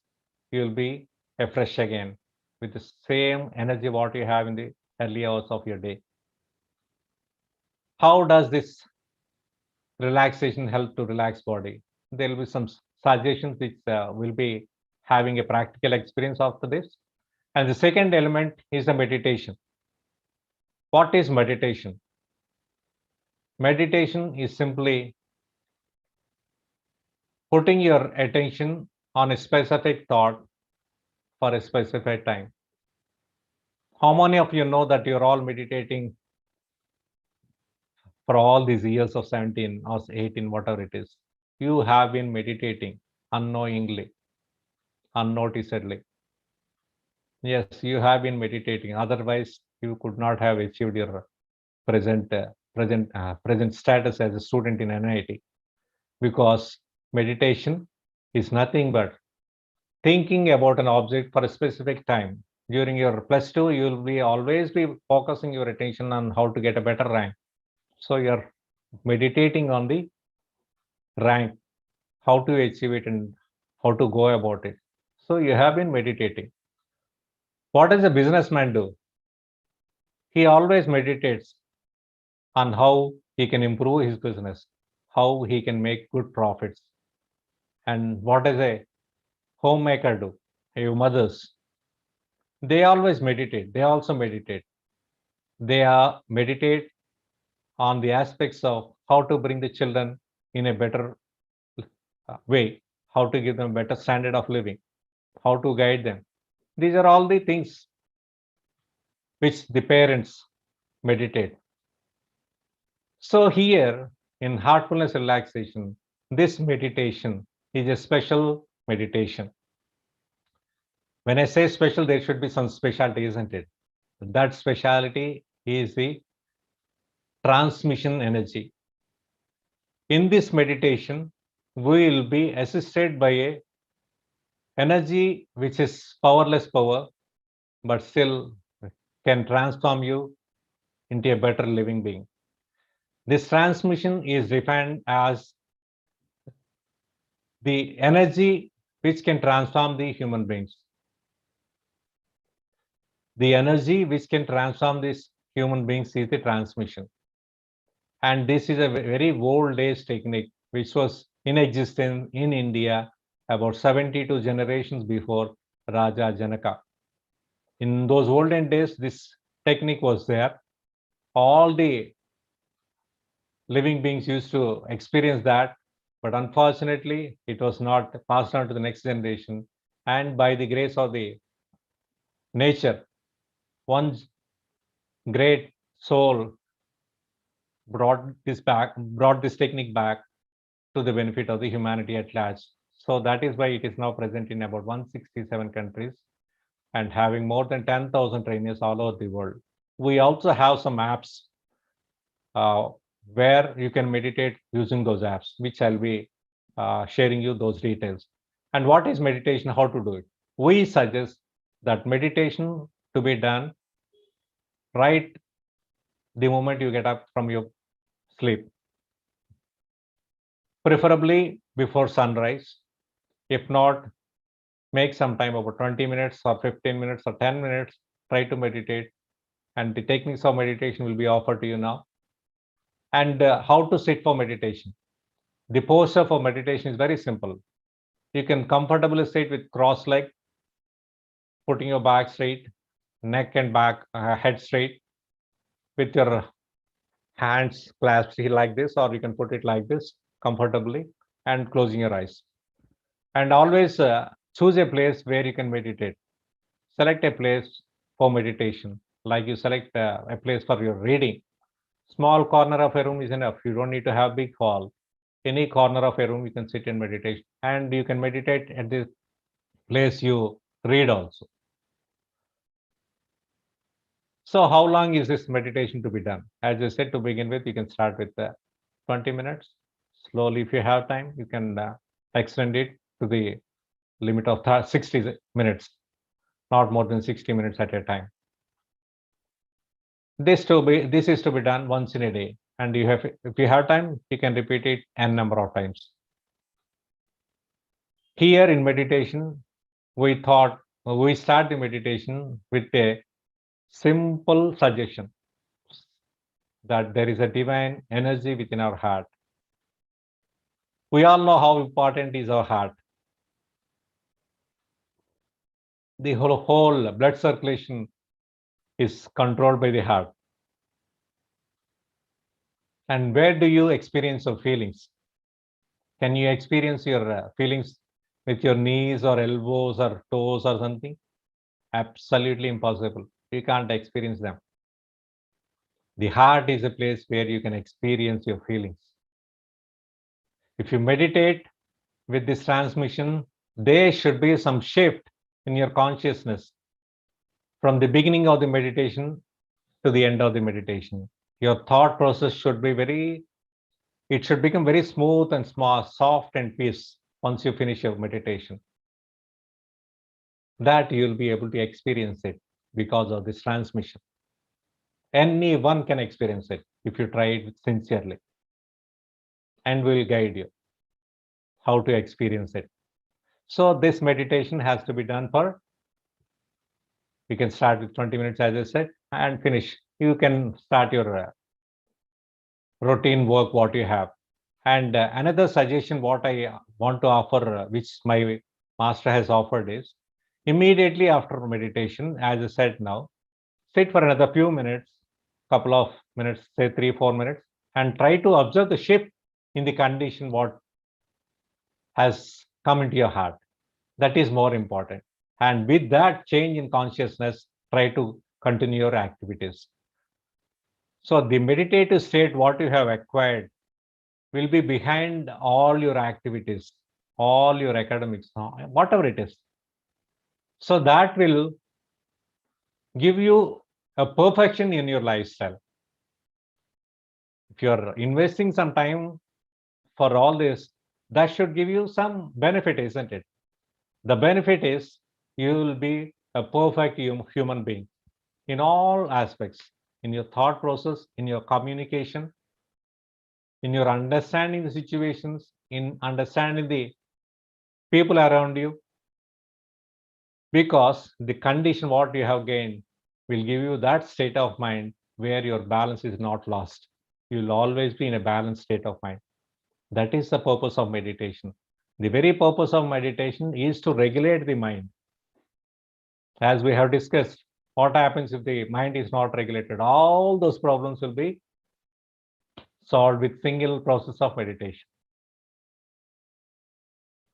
you will be fresh again with the same energy what you have in the early hours of your day. How does this relaxation help to relax body? There will be some suggestions which will be having a practical experience after this. And the second element is the meditation. What is meditation? Meditation is simply putting your attention on a specific thought for a specific time. How many of you know that you're all meditating for all these years of 17 or 18, whatever it is? You have been meditating unknowingly, unnoticedly. Yes, you have been meditating. Otherwise, you could not have achieved your present status as a student in NIT, because meditation is nothing but thinking about an object for a specific time. During your plus two, you will be always be focusing your attention on how to get a better rank. So you're meditating on the rank, how to achieve it, and how to go about it. So you have been meditating. What does a businessman do? He always meditates on how he can improve his business, how he can make good profits. And what does a homemaker do? Your mothers, they always meditate. They also meditate. They are meditate on the aspects of how to bring the children in a better way, how to give them better standard of living, how to guide them. These are all the things which the parents meditate. So here in heartfulness relaxation, this meditation is a special meditation. When I say special, there should be some specialty, isn't it? That specialty is the transmission energy. In this meditation, we will be assisted by a energy which is powerless power, but still can transform you into a better living being. This transmission is defined as the energy which can transform the human beings. The energy which can transform these human beings is the transmission. And this is a very old age technique which was in existence in India about 72 generations before Raja Janaka. In those olden days, this technique was there. All the living beings used to experience that, but unfortunately, it was not passed on to the next generation. And by the grace of the nature, one great soul brought this technique back to the benefit of the humanity at large. So that is why it is now present in about 167 countries and having more than 10,000 trainers all over the world. We also have some apps uh, where you can meditate using those apps, which I'll be sharing you those details. And what is meditation? How to do it? We suggest that meditation to be done right the moment you get up from your sleep, preferably before sunrise. If not, make some time, about 20 minutes or 15 minutes or 10 minutes, try to meditate. And the techniques of meditation will be offered to you now. And how to sit for meditation. The posture for meditation is very simple. You can comfortably sit with cross leg, putting your back straight, neck and back, head straight, with your hands clasped like this, or you can put it like this comfortably and closing your eyes. And always choose a place where you can meditate. Select a place for meditation, like you select a place for your reading. Small corner of a room is enough. You don't need to have big hall. Any corner of a room you can sit in meditation, and you can meditate at the place you read also. So how long is this meditation to be done? As I said, to begin with, you can start with 20 minutes. Slowly, if you have time, you can extend it to the limit of 60 minutes, not more than 60 minutes at a time. This is to be done once in a day, and if you have time, you can repeat it n number of times. Here in meditation, we start the meditation with a simple suggestion that there is a divine energy within our heart. We all know how important is our heart. The whole blood circulation is controlled by the heart. And where do you experience your feelings? Can you experience your feelings with your knees or elbows or toes or something? Absolutely impossible. You can't experience them. The heart is a place where you can experience your feelings. If you meditate with this transmission, there should be some shift in your consciousness from the beginning of the meditation to the end of the meditation. Your thought process should be it should become very smooth and small, soft and peace once you finish your meditation. That you'll be able to experience it because of this transmission. Anyone can experience it if you try it sincerely, and we'll guide you how to experience it. So this meditation has to be done you can start with 20 minutes, as I said, and finish. You can start your routine work, what you have. And another suggestion, what I want to offer, which my master has offered, is immediately after meditation, as I said now, sit for another few minutes, couple of minutes, say 3-4 minutes, and try to observe the shift in the condition what has come into your heart. That is more important. And with that change in consciousness, try to continue your activities. So the meditative state, what you have acquired, will be behind all your activities, all your academics, whatever it is. So that will give you a perfection in your lifestyle. If you're investing some time for all this, that should give you some benefit, isn't it? The benefit is you will be a perfect human being in all aspects, in your thought process, in your communication, in your understanding the situations, in understanding the people around you, because the condition what you have gained will give you that state of mind where your balance is not lost. You'll always be in a balanced state of mind. That is the purpose of meditation. The very purpose of meditation is to regulate the mind. As we have discussed, what happens if the mind is not regulated? All those problems will be solved with single process of meditation.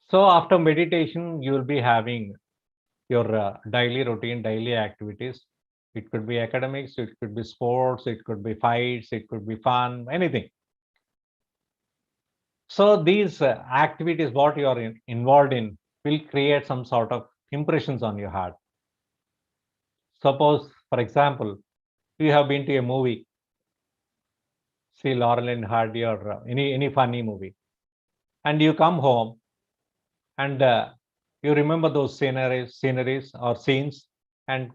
So after meditation, you will be having your daily routine, daily activities. It could be academics, it could be sports, it could be fights, it could be fun, anything. So these activities, what you are involved in, will create some sort of impressions on your heart. Suppose, for example, you have been to a movie, see Laurel and Hardy or any funny movie, and you come home and you remember those sceneries or scenes and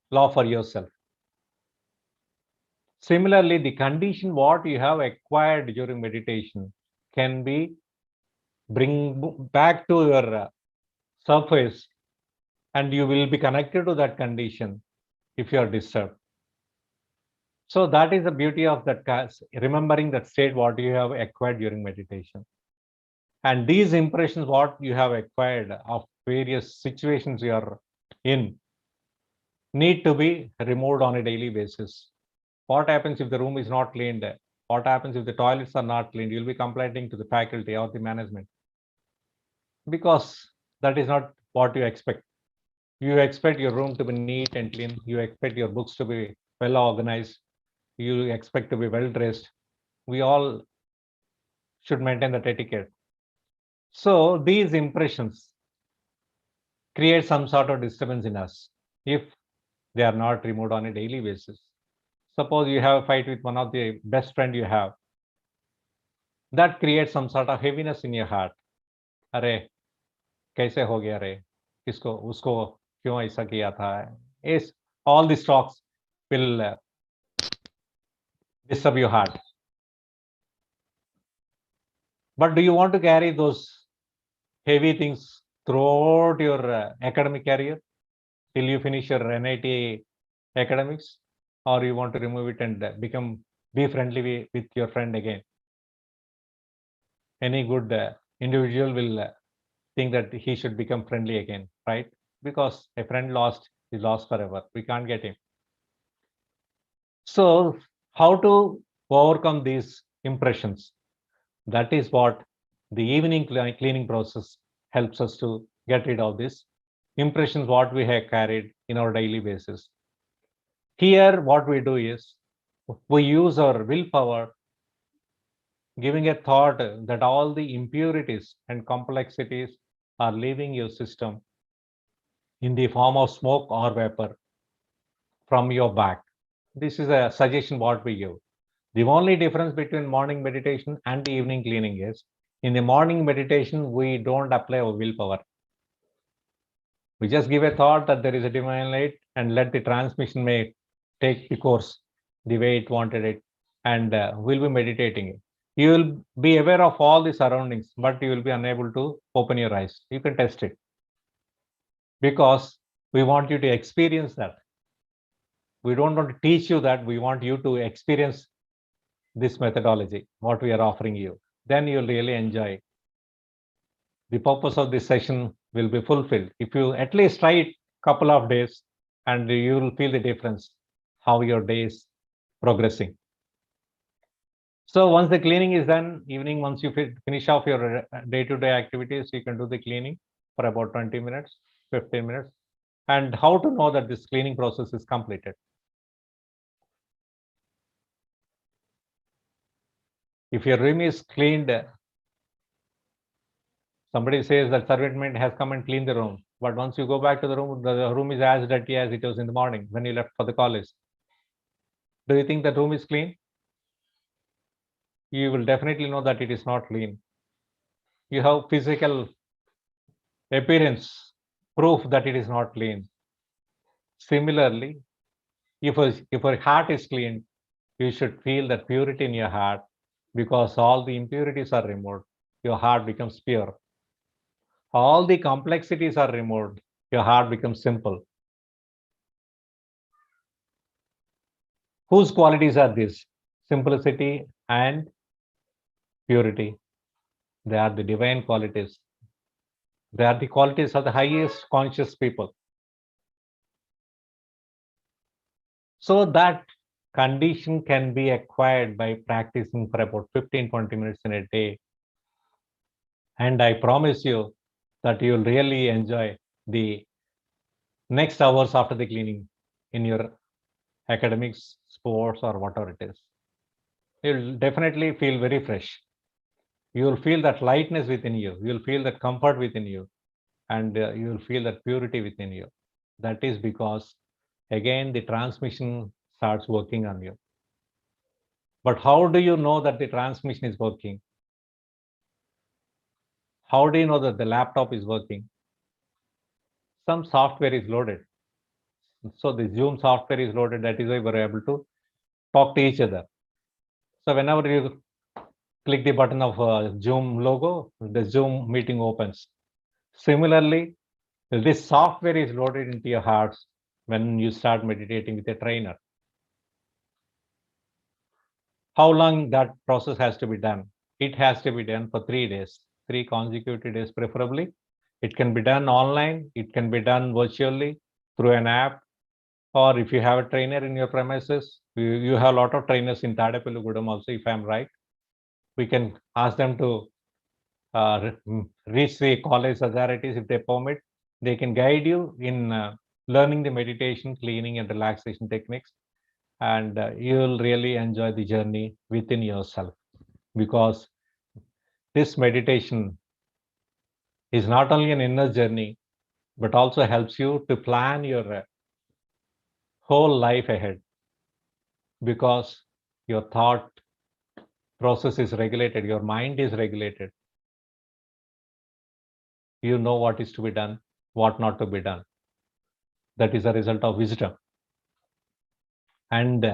laugh for yourself. Similarly, the condition what you have acquired during meditation can be bring back to your surface, and you will be connected to that condition if you are disturbed. So that is the beauty of that, remembering that state what you have acquired during meditation. And these impressions what you have acquired of various situations you are in need to be removed on a daily basis. What happens if the room is not cleaned? What happens if the toilets are not cleaned? You'll be complaining to the faculty or the management, because that is not what you expect. You expect your room to be neat and clean. You expect your books to be well organized. You expect to be well dressed. We all should maintain that etiquette. So these impressions create some sort of disturbance in us if they are not removed on a daily basis. Suppose you have a fight with one of the best friend you have, that creates some sort of heaviness in your heart. अरे कैसे हो गया रे, किसको उसको क्यों ऐसा किया था, is all these talks will disturb your heart. But do you want to carry those heavy things throughout your academic career till you finish your NIT academics, or you want to remove it and be friendly with your friend again? Any good individual will think that he should become friendly again, right? Because a friend lost is lost forever. We can't get him. So how to overcome these impressions? That is what the evening cleaning process helps us to get rid of this impressions what we have carried in our daily basis. Here, what we do is we use our willpower, giving a thought that all the impurities and complexities are leaving your system in the form of smoke or vapor from your back. This is a suggestion what we give. The only difference between morning meditation and the evening cleaning is, in the morning meditation, we don't apply our willpower. We just give a thought that there is a divine light and let the transmission may take the course the way it wanted it, and we'll be meditating it. You will be aware of all the surroundings, but you will be unable to open your eyes. You can test it, because we want you to experience that. We don't want to teach you that. We want you to experience this methodology, what we are offering you. Then you'll really enjoy. The purpose of this session will be fulfilled if you at least try it couple of days, and you will feel the difference how your day is progressing. So once the cleaning is done, evening, once you finish off your day-to-day activities, you can do the cleaning for about 20 minutes, 15 minutes. And how to know that this cleaning process is completed? If your room is cleaned, somebody says that servant has come and cleaned the room, but once you go back to the room is as dirty as it was in the morning when you left for the college. Do you think the room is clean? You will definitely know that it is not clean. You have physical appearance proof that it is not clean. Similarly, if your heart is clean, you should feel that purity in your heart, because all the impurities are removed. Your heart becomes pure. All the complexities are removed. Your heart becomes simple. Whose qualities are these? Simplicity and purity. They are the divine qualities. They are the qualities of the highest conscious people. So that condition can be acquired by practicing for about 15-20 minutes in a day. And I promise you that you'll really enjoy the next hours after the cleaning in your academics, sports, or whatever it is. You'll definitely feel very fresh. You'll feel that lightness within you. You'll feel that comfort within you. And you'll feel that purity within you. That is because, again, the transmission starts working on you. But how do you know that the transmission is working? How do you know that the laptop is working? Some software is loaded. So the Zoom software is loaded. That is why we're able to talk to each other. So whenever you click the button of Zoom logo, the Zoom meeting opens. Similarly, this software is loaded into your hearts when you start meditating with a trainer. How long that process has to be done? It has to be done for 3 days, 3 consecutive days preferably. It can be done online. It can be done virtually through an app. Or if you have a trainer in your premises, you have a lot of trainers in Tadepalugudam also, if I'm right. We can ask them to reach the college authorities if they permit. They can guide you in learning the meditation, cleaning, and relaxation techniques. And you'll really enjoy the journey within yourself, because this meditation is not only an inner journey, but also helps you to plan your whole life ahead, because your thought process is regulated, your mind is regulated. You know what is to be done, what not to be done. That is a result of wisdom. And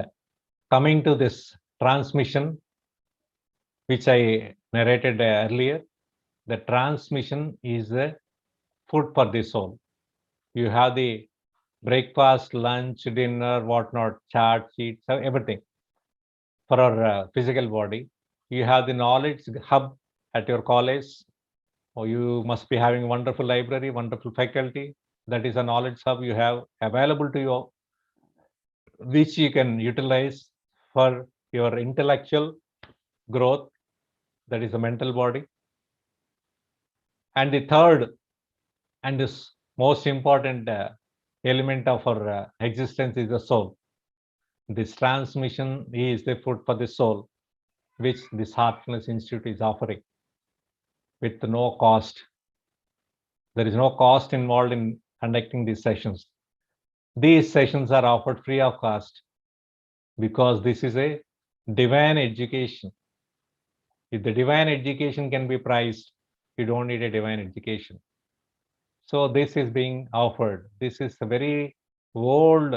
coming to this transmission, which I narrated earlier, the transmission is the food for the soul. You have the breakfast, lunch, dinner, whatnot, chart, sheets, everything for our physical body. You have the knowledge hub at your college, or you must be having wonderful library, wonderful faculty. That is a knowledge hub you have available to you, which you can utilize for your intellectual growth. That is the mental body. And the third and this most important element of our existence is the soul. This transmission is the food for the soul, which this Heartfulness Institute is offering with no cost. There is no cost involved in conducting these sessions. These sessions are offered free of cost because this is a divine education. If the divine education can be priced, you don't need a divine education. So this is being offered. This is a very old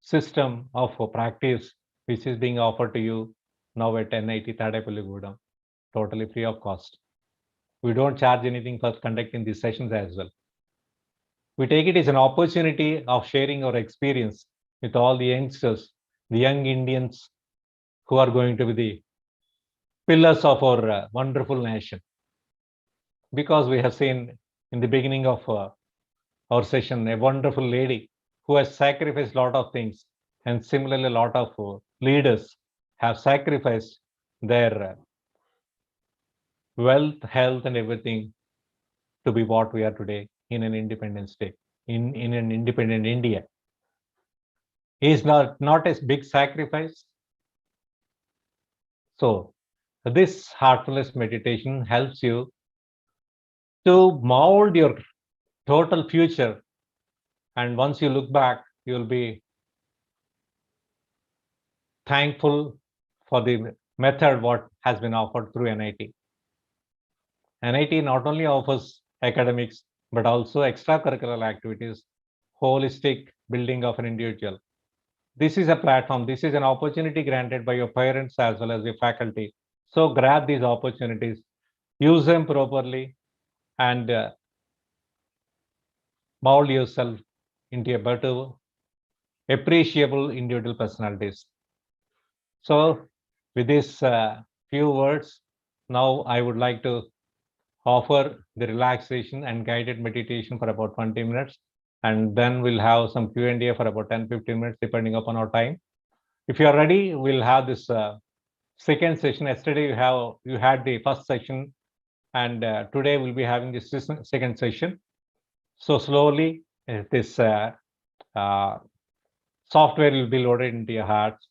system of practice which is being offered to you now at NIT Tadepalligudam, totally free of cost. We don't charge anything for conducting these sessions as well. We take it as an opportunity of sharing our experience with all the youngsters, the young Indians who are going to be the pillars of our wonderful nation. Because we have seen in the beginning of our session a wonderful lady who has sacrificed a lot of things, and similarly a lot of leaders have sacrificed their wealth, health, and everything to be what we are today in an independent state, in an independent India. Is not a big sacrifice. So this heartfulness meditation helps you to mold your total future, and once you look back, you'll be thankful for the method what has been offered through NIT. NIT not only offers academics, but also extracurricular activities, holistic building of an individual. This is a platform, this is an opportunity granted by your parents as well as your faculty. So grab these opportunities, use them properly, and mold yourself into a better, appreciable individual personalities. So with these few words, now I would like to offer the relaxation and guided meditation for about 20 minutes. And then we'll have some Q&A for about 10-15 minutes, depending upon our time. If you are ready, we'll have this second session. Yesterday you had the first session, and today we'll be having this second session. So slowly this software will be loaded into your hearts,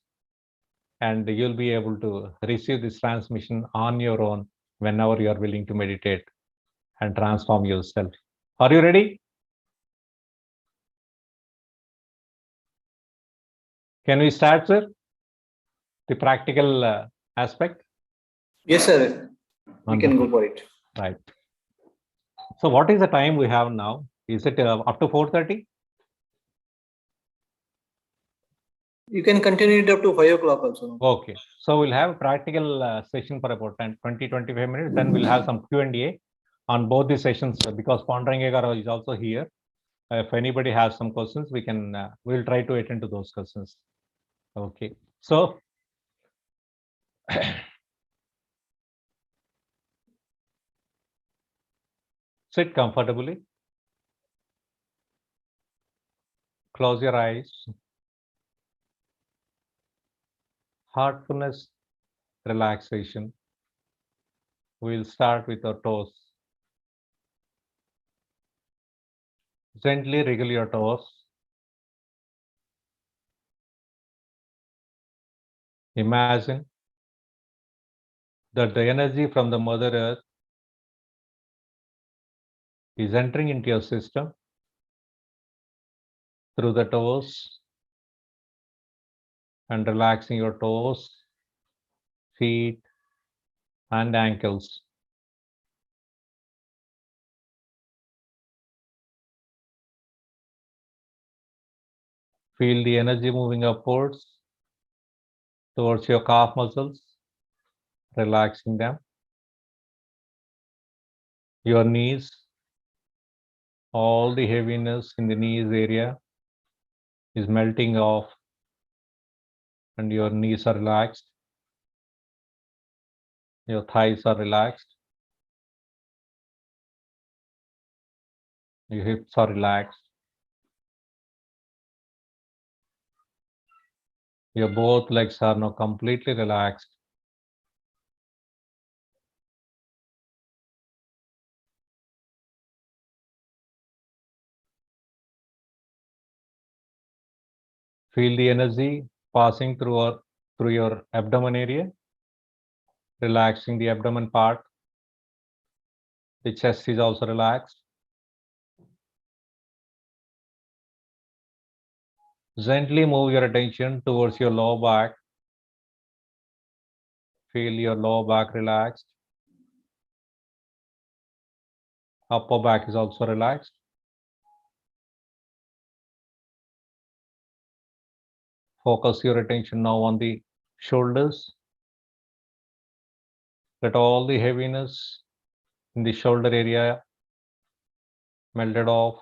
and you'll be able to receive this transmission on your own whenever you are willing to meditate and transform yourself. Are you ready? Can we start, sir? The practical aspect? Yes, sir. We can go for it. Right. So what is the time we have now? Is it up to 4:30? You can continue it up to 5 o'clock also. Okay. So we'll have a practical session for about 20-25 minutes. Then we'll have some Q&A on both the sessions, because Pandurangegara is also here. If anybody has some questions, we'll try to attend to those questions. Okay. So sit comfortably. Close your eyes. Heartfulness, relaxation. We'll start with our toes. Gently wriggle your toes. Imagine that the energy from the Mother Earth is entering into your system through the toes and relaxing your toes, feet, and ankles. Feel the energy moving upwards towards your calf muscles, relaxing them. Your knees, all the heaviness in the knees area is melting off, and your knees are relaxed. Your thighs are relaxed. Your hips are relaxed. Your both legs are now completely relaxed. Feel the energy passing through your abdomen area, relaxing the abdomen part. The chest is also relaxed. Gently move your attention towards your lower back. Feel your lower back relaxed. Upper back is also relaxed. Focus your attention now on the shoulders. Let all the heaviness in the shoulder area melted off,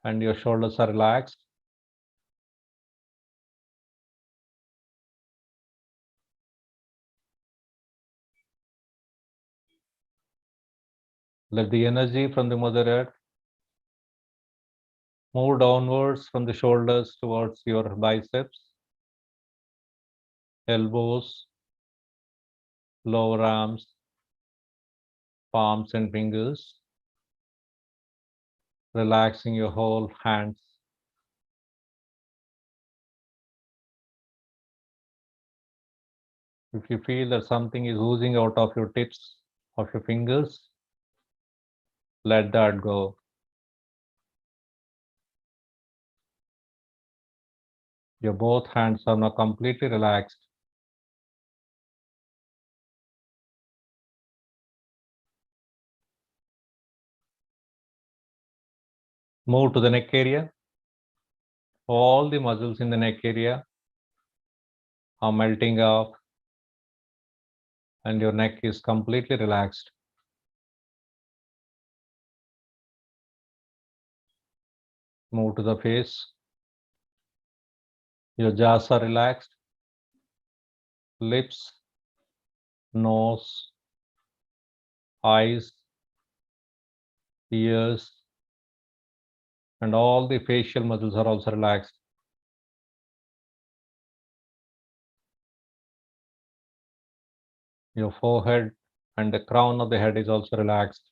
and your shoulders are relaxed. Let the energy from the Mother Earth move downwards from the shoulders towards your biceps, elbows, lower arms, palms and fingers, relaxing your whole hands. If you feel that something is oozing out of your tips of your fingers, let that go. Your both hands are now completely relaxed. Move to the neck area. All the muscles in the neck area are melting off, and your neck is completely relaxed. Move to the face. Your jaws are relaxed. Lips, nose, eyes, ears, and all the facial muscles are also relaxed. Your forehead and the crown of the head is also relaxed.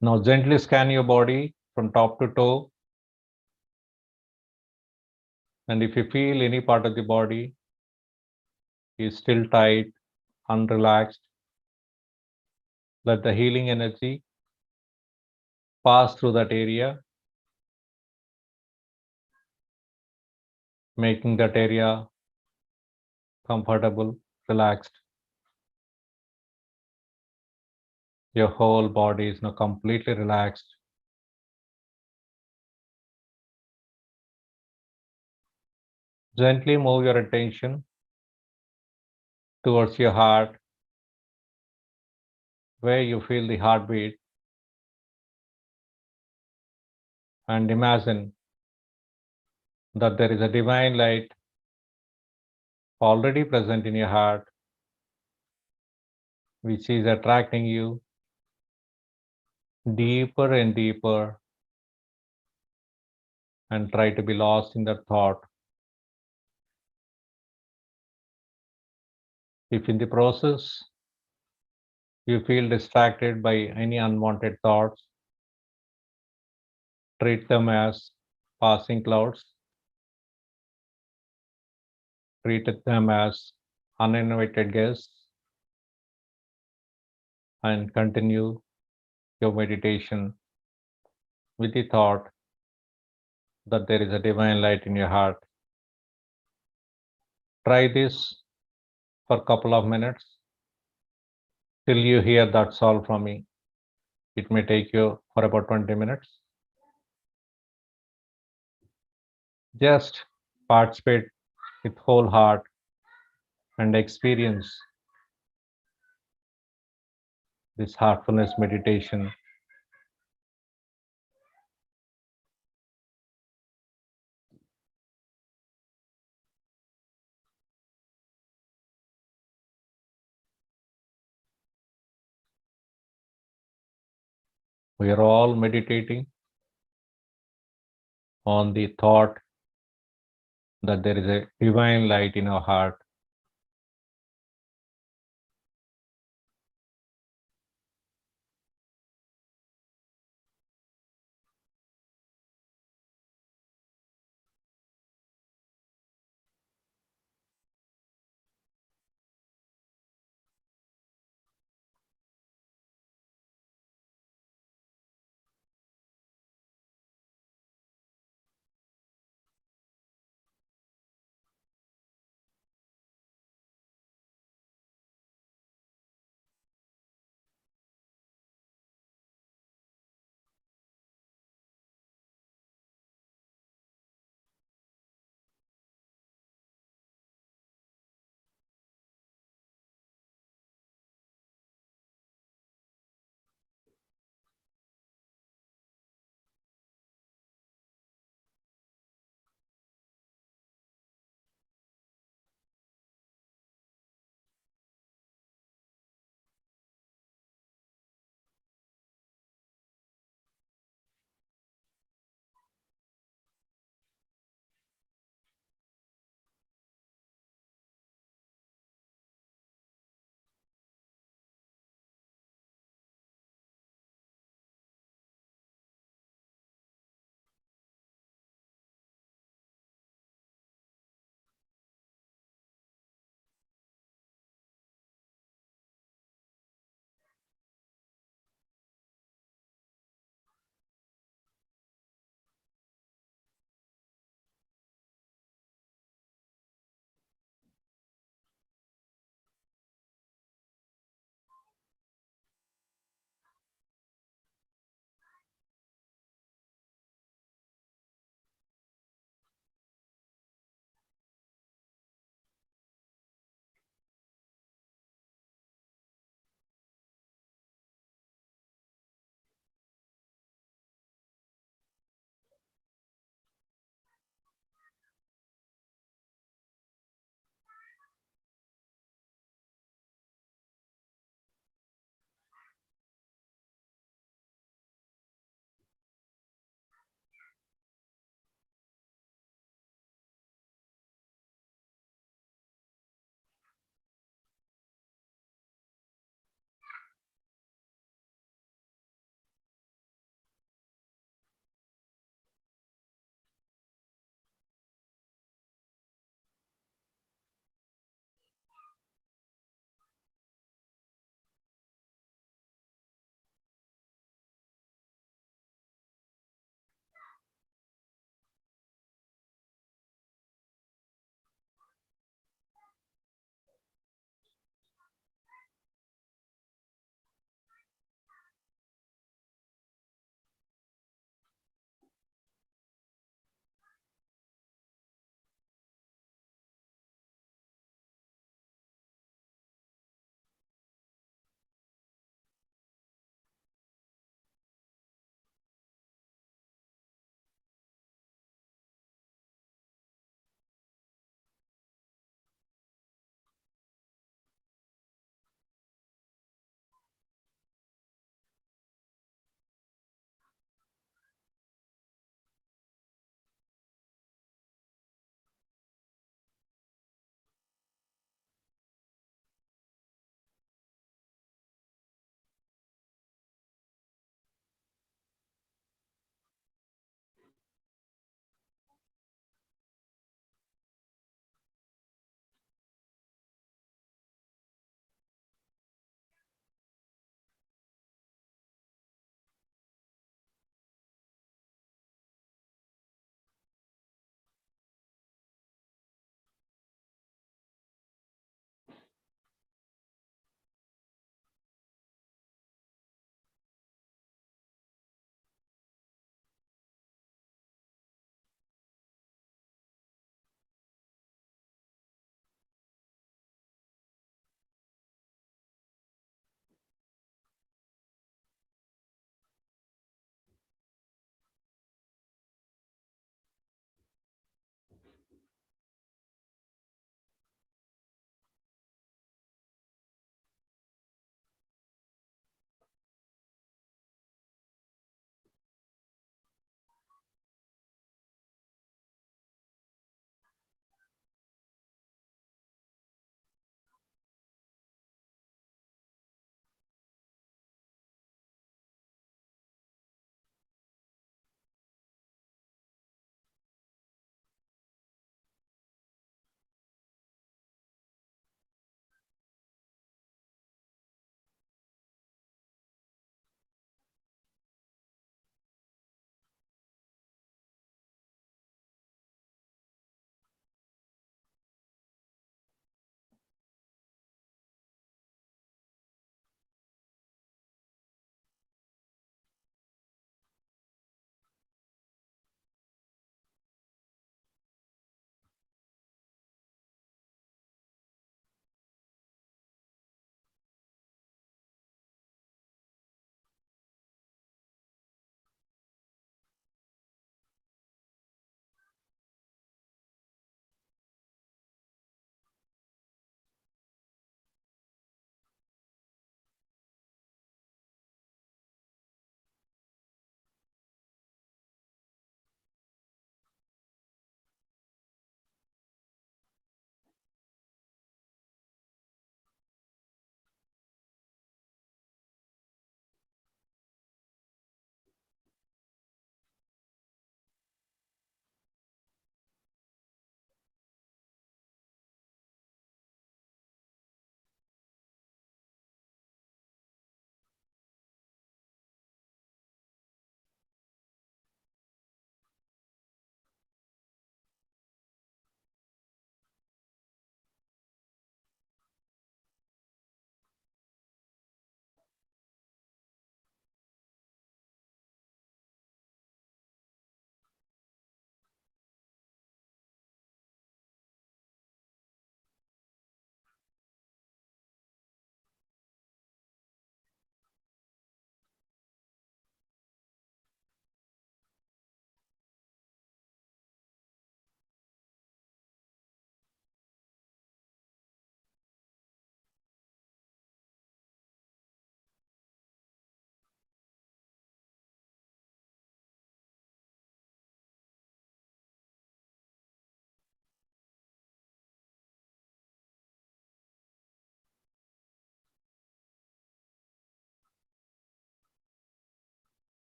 Now gently scan your body from top to toe. And if you feel any part of the body is still tight, unrelaxed, let the healing energy pass through that area, making that area comfortable, relaxed. Your whole body is now completely relaxed. Gently move your attention towards your heart, where you feel the heartbeat, and imagine that there is a divine light already present in your heart, which is attracting you deeper and deeper, and try to be lost in that thought. If in the process you feel distracted by any unwanted thoughts, treat them as passing clouds, treat them as uninvited guests, and continue your meditation with the thought that there is a divine light in your heart. Try this for a couple of minutes till you hear that's all from me. It may take you for about 20 minutes. Just participate with whole heart and experience this heartfulness meditation. We are all meditating on the thought that there is a divine light in our heart.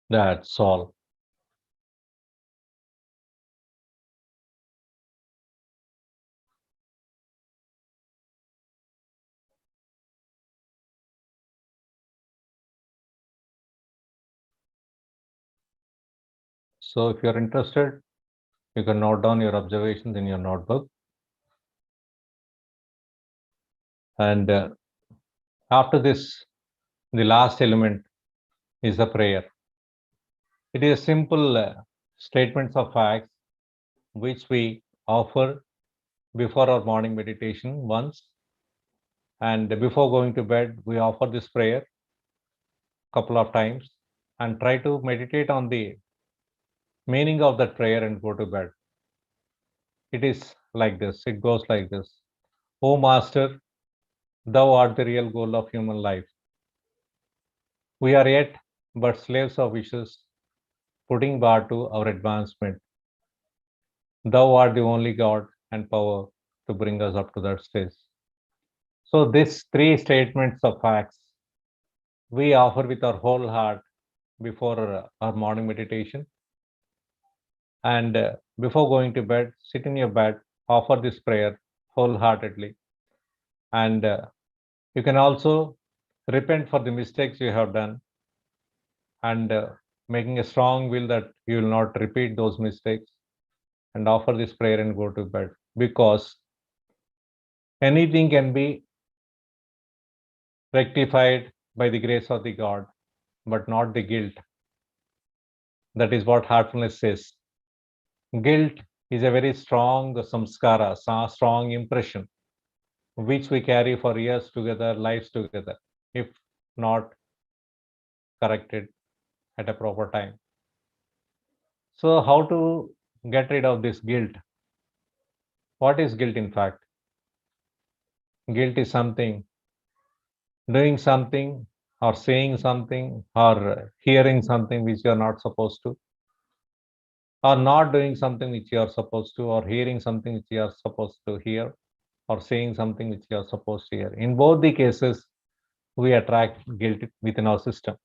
That's all. So if you're interested, you can note down your observations in your notebook. And after this, the last element is the prayer. It is simple statements of facts which we offer before our morning meditation once. And before going to bed, we offer this prayer a couple of times and try to meditate on the meaning of that prayer and go to bed. It is like this. It goes like this. O Master, thou art the real goal of human life. We are yet but slaves of wishes, putting bar to our advancement. Thou art the only God and power to bring us up to that stage. So these three statements of facts we offer with our whole heart before our morning meditation. And before going to bed, sit in your bed, offer this prayer wholeheartedly. And you can also repent for the mistakes you have done and making a strong will that you will not repeat those mistakes, and offer this prayer and go to bed, because anything can be rectified by the grace of the God, but not the guilt. That is what heartfulness says. Guilt is a very strong samskara, strong impression, which we carry for years together, lives together, if not corrected at a proper time. So, how to get rid of this guilt? What is guilt, in fact? Guilt is something, doing something, or saying something, or hearing something which you are not supposed to, or not doing something which you are supposed to, or hearing something which you are supposed to hear, or saying something which you are supposed to hear. In both the cases, we attract guilt within our system.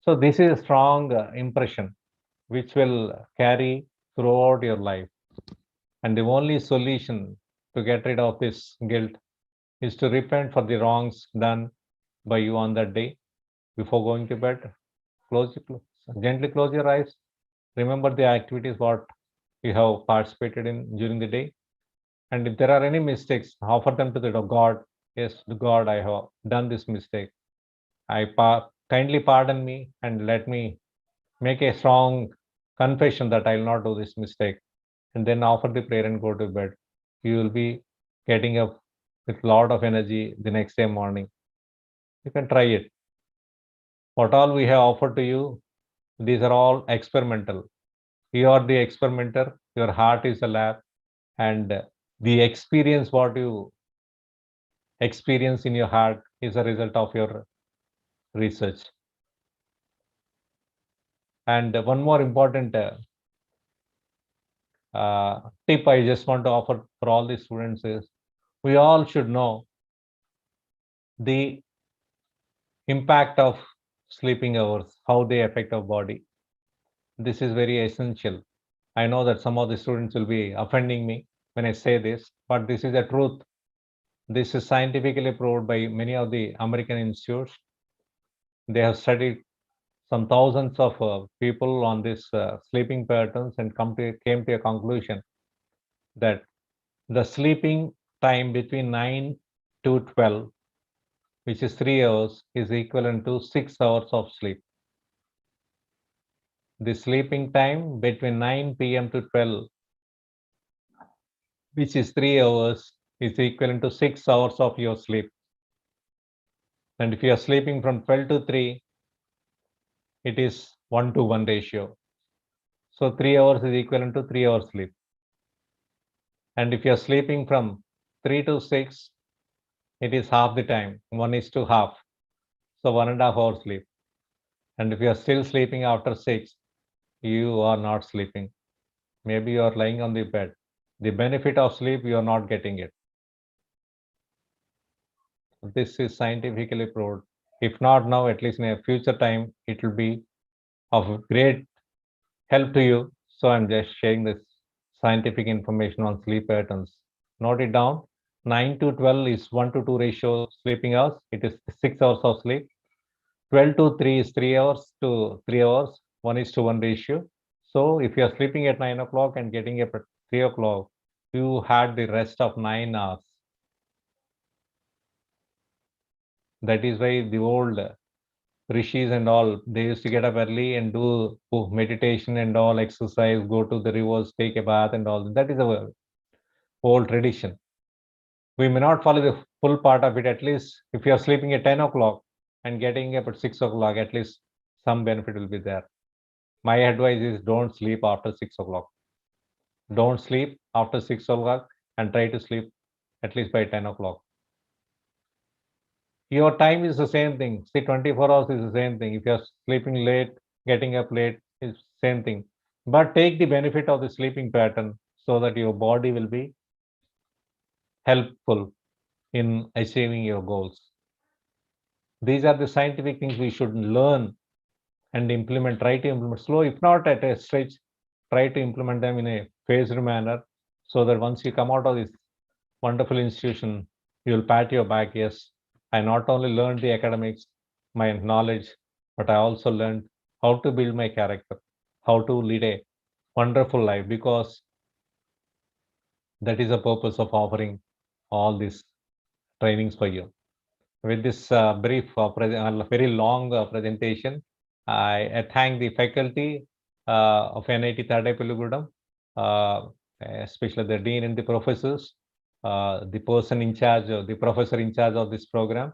So, this is a strong impression which will carry throughout your life. And the only solution to get rid of this guilt is to repent for the wrongs done by you on that day. Before going to bed, gently close your eyes. Remember the activities what you have participated in during the day. And if there are any mistakes, offer them to the God. Yes, God, I have done this mistake. Kindly pardon me and let me make a strong confession that I will not do this mistake. And then offer the prayer and go to bed. You will be getting up with a lot of energy the next day morning. You can try it. What all we have offered to you, these are all experimental. You are the experimenter, your heart is the lab, and the experience what you experience in your heart is a result of your research. And one more important tip I just want to offer for all the students is, we all should know the impact of sleeping hours, how they affect our body. This is very essential. I know that some of the students will be offending me when I say this, but this is the truth. This is scientifically proved by many of the American institutes. They have studied some thousands of people on this sleeping patterns and came to a conclusion that the sleeping time between 9 to 12, which is 3 hours, is equivalent to 6 hours of sleep. The sleeping time between 9 p.m. to 12, which is 3 hours, is equivalent to 6 hours of your sleep. And if you are sleeping from 12 to 3, it is 1-to-1 ratio. So 3 hours is equivalent to 3 hours sleep. And if you are sleeping from 3 to 6, it is half the time, 1:2. So 1.5 hours sleep. And if you are still sleeping after 6, you are not sleeping. Maybe you are lying on the bed. The benefit of sleep, you are not getting it. This is scientifically proved. If not now, at least in a future time, it will be of great help to you. So I'm just sharing this scientific information on sleep patterns. Note it down. 9 to 12 is 1 to 2 ratio sleeping hours. It is 6 hours of sleep. 12 to 3 is 3 hours to 3 hours, 1 is to 1 ratio. So if you are sleeping at 9 o'clock and getting up at 3 o'clock, you had the rest of 9 hours. That is why the old rishis and all, they used to get up early and do meditation and all, exercise, go to the rivers, take a bath and all. That is our old tradition. We may not follow the full part of it. At least if you are sleeping at 10 o'clock and getting up at 6 o'clock, at least some benefit will be there. My advice is don't sleep after 6 o'clock. Don't sleep after 6 o'clock and try to sleep at least by 10 o'clock. Your time is the same thing. See, 24 hours is the same thing. If you're sleeping late, getting up late is same thing. But take the benefit of the sleeping pattern so that your body will be helpful in achieving your goals. These are the scientific things we should learn and implement, try to implement slow, if not at a stretch, try to implement them in a phased manner so that once you come out of this wonderful institution, you'll pat your back. Yes, I not only learned the academics, my knowledge, but I also learned how to build my character, how to lead a wonderful life, because that is the purpose of offering all these trainings for you. With this brief, very long presentation, I thank the faculty of NIT Tadepalligudam, especially the dean and the professors, the person in charge, the professor in charge of this program.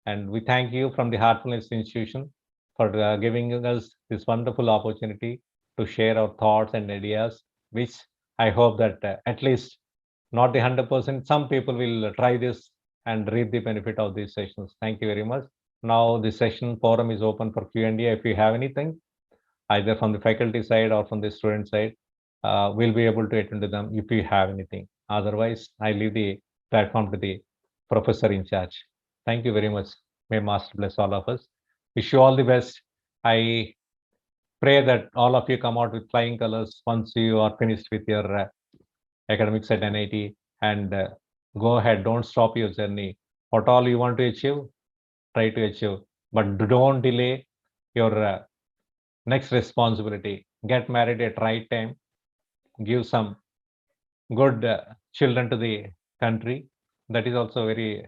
And we thank you from the Heartfulness Institution for giving us this wonderful opportunity to share our thoughts and ideas, which I hope that at least not the 100%, some people will try this and reap the benefit of these sessions. Thank you very much. Now the session forum is open for Q&A. If you have anything, either from the faculty side or from the student side, we'll be able to attend to them if you have anything. Otherwise, I leave the platform to the professor in charge. Thank you very much. May Master bless all of us. Wish you all the best. I pray that all of you come out with flying colors once you are finished with your academics at NIT, and go ahead. Don't stop your journey. What all you want to achieve, try to achieve, but don't delay your next responsibility. Get married at right time. Give some good children to the country. That is also very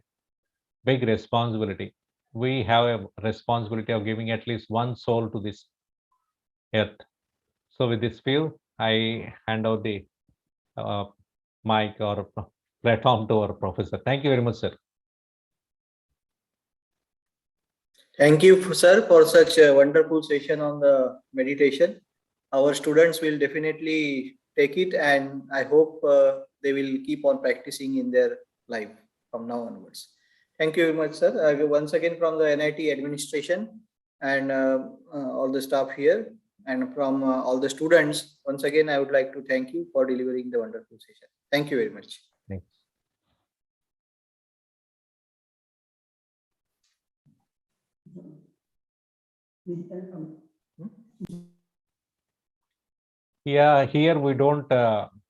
big responsibility. We have a responsibility of giving at least one soul to this earth. So with this view, I hand out the uh, mic or platform to our professor. Thank you very much, sir. Thank you, sir, for such a wonderful session on the meditation. Our students will definitely take it, and I hope they will keep on practicing in their life from now onwards. Thank you very much, sir. Once again from the NIT administration and all the staff here, and from all the students, once again, I would like to thank you for delivering the wonderful session. Thank you very much. Thanks. Yeah, here we don't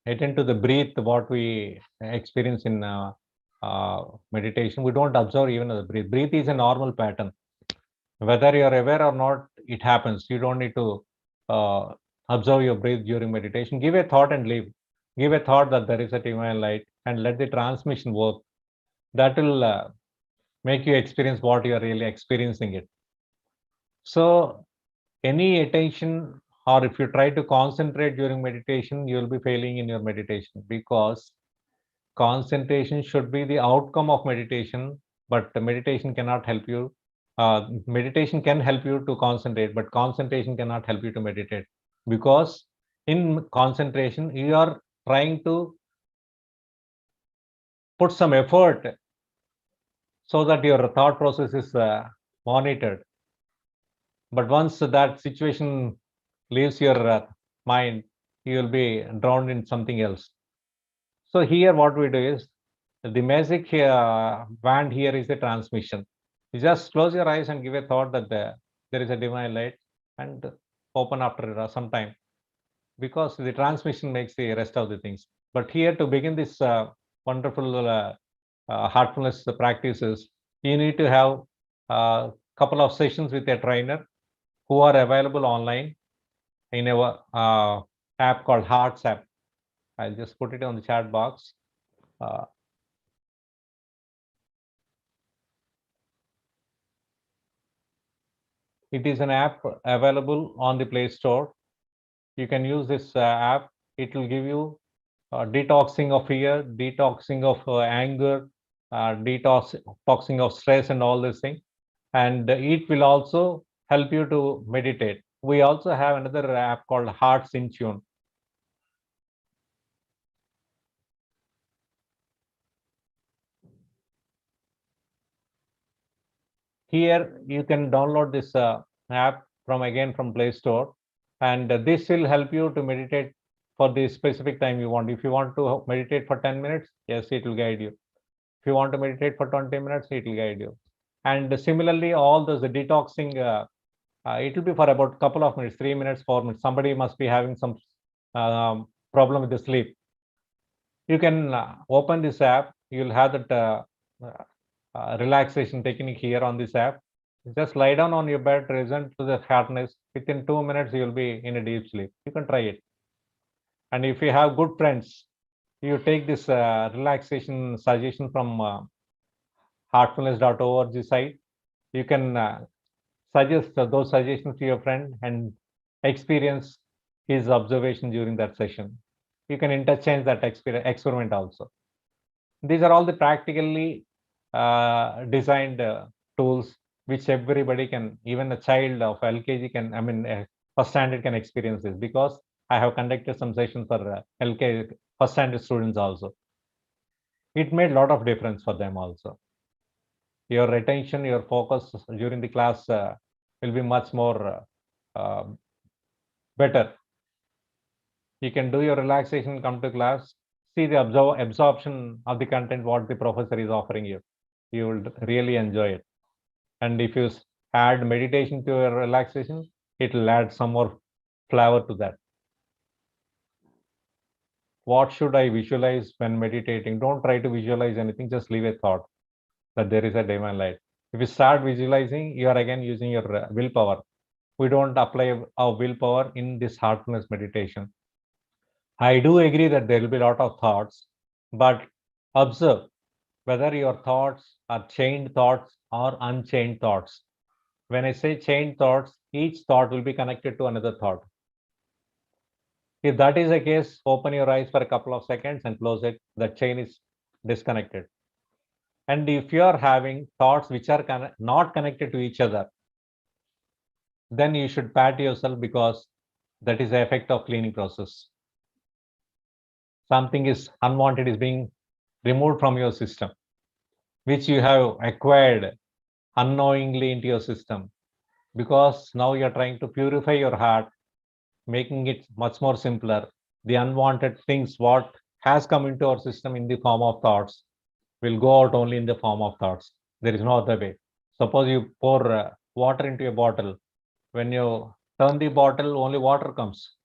attend to the breath, what we experience in meditation. We don't observe even the breath. Breath is a normal pattern. Whether you're aware or not, it happens. You don't need to observe your breath during meditation. Give a thought and leave. Give a thought that there is a divine light and let the transmission work. That will make you experience what you are really experiencing it. So any attention, or if you try to concentrate during meditation, you will be failing in your meditation, because concentration should be the outcome of meditation, but the meditation cannot help you. Meditation can help you to concentrate, but concentration cannot help you to meditate, because in concentration you are trying to put some effort so that your thought process is monitored. But once that situation leaves your mind, you will be drowned in something else. So here what we do is, the magic band here is the transmission. You just close your eyes and give a thought that there is a divine light, and open after some time, because the transmission makes the rest of the things. But here, to begin this wonderful heartfulness practices, you need to have a couple of sessions with a trainer who are available online in a app called Hearts app. I'll just put it on the chat box. It is an app available on the Play Store. You can use this app. It will give you detoxing of fear, detoxing of anger, detoxing of stress, and all these things. And it will also help you to meditate. We also have another app called Hearts in Tune. Here you can download this app from Play Store, and this will help you to meditate for the specific time you want. If you want to meditate for 10 minutes, yes, it will guide you. If you want to meditate for 20 minutes, it will guide you. And similarly, all those detoxing, it will be for about a couple of minutes, 3 minutes, 4 minutes. Somebody must be having some problem with the sleep. You can open this app. You'll have that relaxation technique here on this app. Just lie down on your bed, listen to the heartness. Within 2 minutes, you'll be in a deep sleep. You can try it. And if you have good friends, you take this relaxation suggestion from heartfulness.org site. You can suggest those suggestions to your friend and experience his observation during that session. You can interchange that experiment also. These are all the practically designed tools which everybody can, even a child of LKG can, first standard can experience this, because I have conducted some sessions for LKG first standard students also. It made a lot of difference for them also. Your retention, your focus during the class will be much more better. You can do your relaxation, come to class, see the absorption of the content what the professor is offering you. You will really enjoy it. And if you add meditation to your relaxation, it will add some more flavor to that. What should I visualize when meditating? Don't try to visualize anything, just leave a thought that there is a divine light. If you start visualizing, you are again using your willpower. We don't apply our willpower in this heartfulness meditation. I do agree that there will be a lot of thoughts, but observe whether your thoughts are chained thoughts or unchained thoughts. When I say chained thoughts, each thought will be connected to another thought. If that is the case, open your eyes for a couple of seconds and close it. The chain is disconnected. And if you are having thoughts which are not connected to each other, then you should pat yourself, because that is the effect of cleaning process. Something is unwanted is being removed from your system, which you have acquired unknowingly into your system, because now you're trying to purify your heart, making it much more simpler. The unwanted things what has come into our system in the form of thoughts will go out only in the form of thoughts. There is no other way. Suppose you pour water into a bottle. When you turn the bottle, only water comes.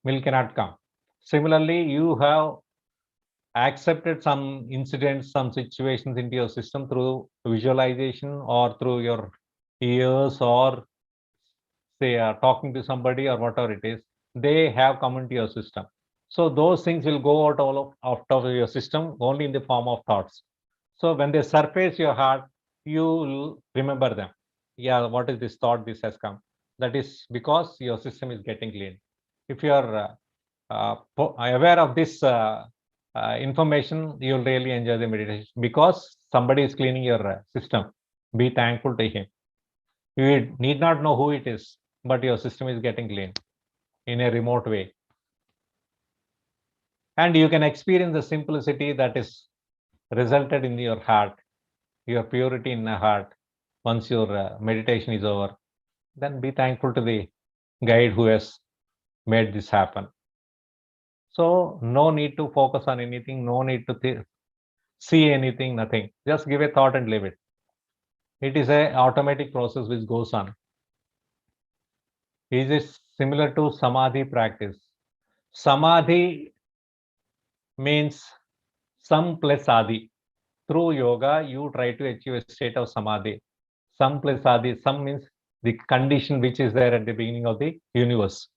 Milk cannot come. Similarly, you have accepted some incidents, some situations into your system through visualization or through your ears, or say talking to somebody or whatever it is. They have come into your system. So those things will go out of your system only in the form of thoughts. So when they surface your heart, you will remember them. Yeah, what is this thought? This has come. That is because your system is getting clean. If you are aware of this information, you'll really enjoy the meditation, because somebody is cleaning your system. Be thankful to him. You need not know who it is, but your system is getting clean in a remote way. And you can experience the simplicity that is resulted in your heart, your purity in the heart. Once your meditation is over, then be thankful to the guide who has made this happen. So no need to focus on anything, no need to see anything, nothing. Just give a thought and leave it. It is an automatic process which goes on. Is it similar to samadhi practice? Samadhi means some plus adi. Through yoga, you try to achieve a state of samadhi. Some plus adi. Some means the condition which is there at the beginning of the universe.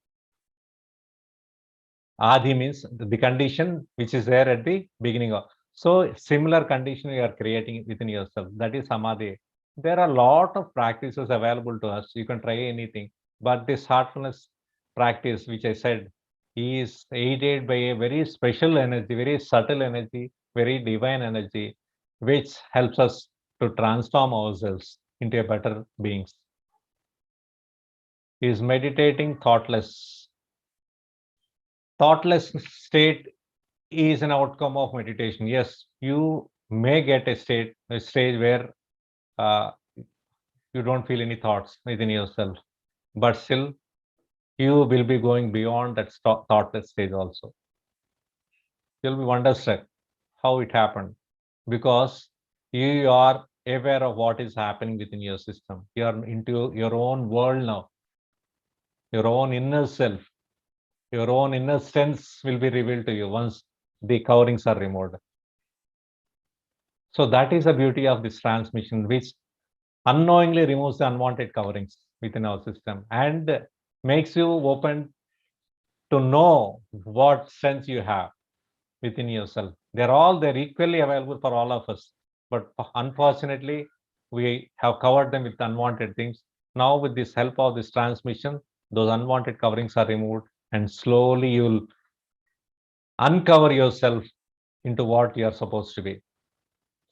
Adi means the condition which is there at the beginning of. So similar condition you are creating within yourself. That is samadhi. There are a lot of practices available to us. You can try anything. But this heartfulness practice, which I said, is aided by a very special energy, very subtle energy, very divine energy, which helps us to transform ourselves into a better beings. Is meditating thoughtless? Thoughtless state is an outcome of meditation. Yes, you may get a stage where uh, you don't feel any thoughts within yourself, but still you will be going beyond that thoughtless stage also. You'll be wonderstruck how it happened, because you are aware of what is happening within your system. You are into your own world now, your own inner self, your own inner sense will be revealed to you once the coverings are removed. So that is the beauty of this transmission, which unknowingly removes the unwanted coverings within our system and makes you open to know what sense you have within yourself. They're all there, equally available for all of us. But unfortunately, we have covered them with unwanted things. Now, with this help of this transmission, those unwanted coverings are removed, and slowly you'll uncover yourself into what you are supposed to be.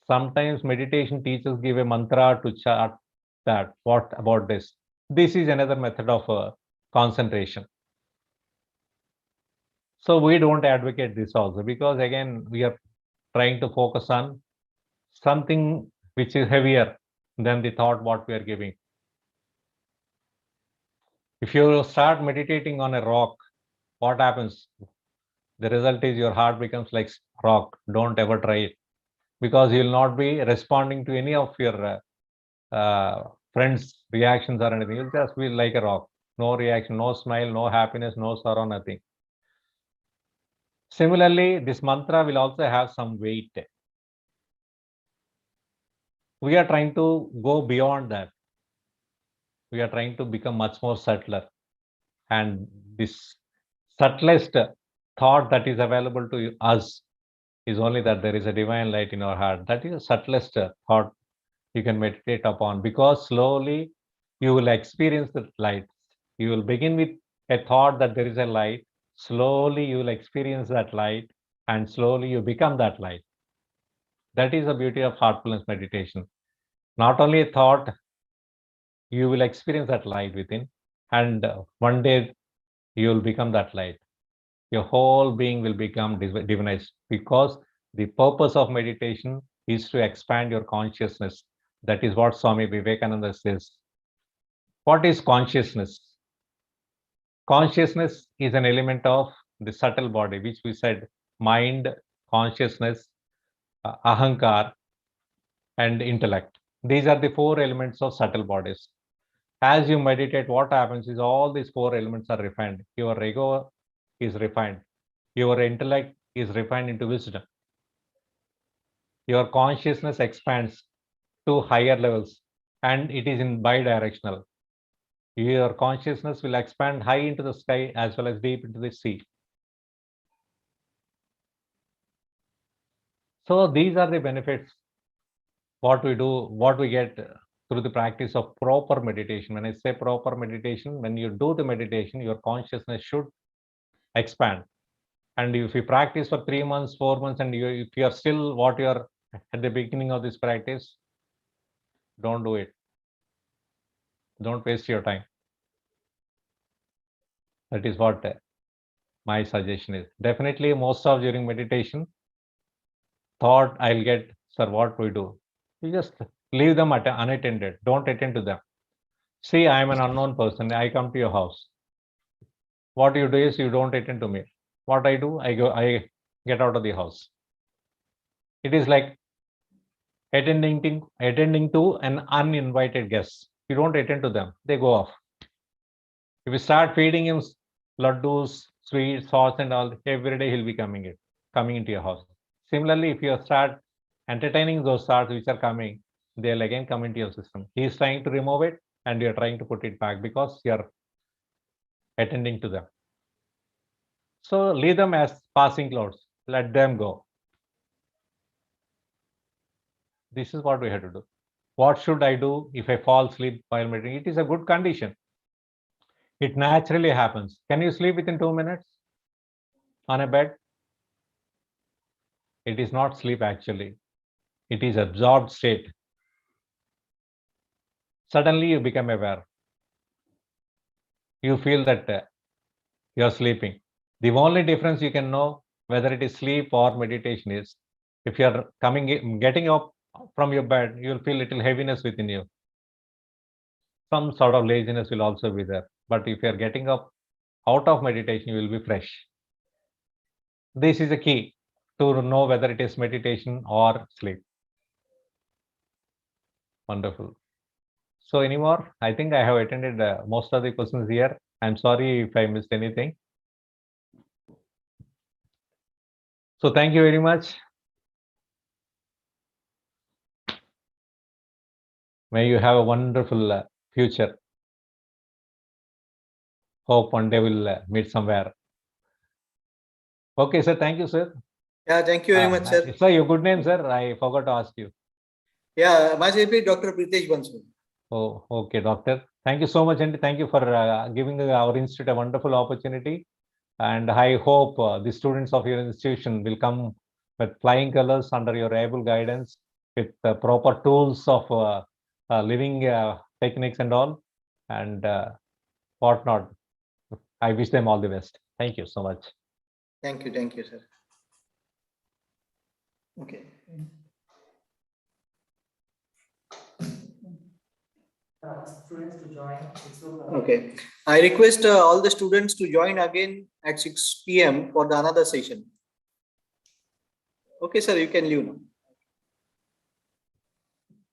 Sometimes meditation teachers give a mantra to chart that. What about this? This is another method of concentration. So we don't advocate this also, because again, we are trying to focus on something which is heavier than the thought what we are giving. If you start meditating on a rock, what happens? The result is your heart becomes like rock. Don't ever try it, because you will not be responding to any of your friends' reactions or anything. You'll just be like a rock. No reaction, no smile, no happiness, no sorrow, nothing. Similarly, this mantra will also have some weight. We are trying to go beyond that. We are trying to become much more subtler. And this subtlest thought that is available to us is only that there is a divine light in our heart. That is the subtlest thought you can meditate upon, because slowly you will experience the light. You will begin with a thought that there is a light. Slowly you will experience that light, and slowly you become that light. That is the beauty of heartfulness meditation. Not only a thought, you will experience that light within, and one day you will become that light. Your whole being will become divinized, because the purpose of meditation is to expand your consciousness. That is what Swami Vivekananda says. What is consciousness? Consciousness is an element of the subtle body, which we said mind, consciousness, ahankar, and intellect. These are the four elements of subtle bodies. As you meditate, what happens is all these four elements are refined. Your ego is refined. Your intellect is refined into wisdom. Your consciousness expands to higher levels, and it is in bidirectional. Your consciousness will expand high into the sky as well as deep into the sea. So these are the benefits what we do, what we get through the practice of proper meditation. When I say proper meditation, when you do the meditation, your consciousness should expand. And if you practice for 3 months, 4 months, and if you are still what you are at the beginning of this practice, don't do it. Don't waste your time. That is what my suggestion is. Definitely, most of during meditation, thought I'll get, sir, what we do? You just leave them unattended. Don't attend to them. See, I am an unknown person. I come to your house. What you do is you don't attend to me. What I do, I get out of the house. It is like attending to an uninvited guest. You don't attend to them. They go off. If you start feeding him laddus, sweets, sauce, and all, every day he'll be coming into your house. Similarly, if you start entertaining those thoughts which are coming, they'll again come into your system. He's trying to remove it, and you're trying to put it back because you're attending to them. So leave them as passing clouds. Let them go. This is what we have to do. What should I do if I fall asleep while meditating? It is a good condition. It naturally happens. Can you sleep within 2 minutes on a bed? It is not sleep actually. It is absorbed state. Suddenly you become aware. You feel that you're sleeping. The only difference you can know whether it is sleep or meditation is if you're getting up from your bed, you'll feel little heaviness within you. Some sort of laziness will also be there. But if you're getting up out of meditation, you will be fresh. This is a key to know whether it is meditation or sleep. Wonderful. So anymore, I think I have attended most of the questions here. I'm sorry if I missed anything. So thank you very much. May you have a wonderful future. Hope one day we'll meet somewhere. Okay, sir. Thank you, sir. Yeah, thank you very much, sir. Sir, your good name, sir. I forgot to ask you. Yeah, myself is Dr. Pritesh Bansal. Oh, okay, doctor. Thank you so much, and thank you for giving our institute a wonderful opportunity. And I hope the students of your institution will come with flying colors under your able guidance, with proper tools of living techniques and all, and whatnot. I wish them all the best. Thank you so much. Thank you, sir. Okay. Students to join. Okay. I request all the students to join again at 6 p.m. for the another session. Okay, sir, you can leave now.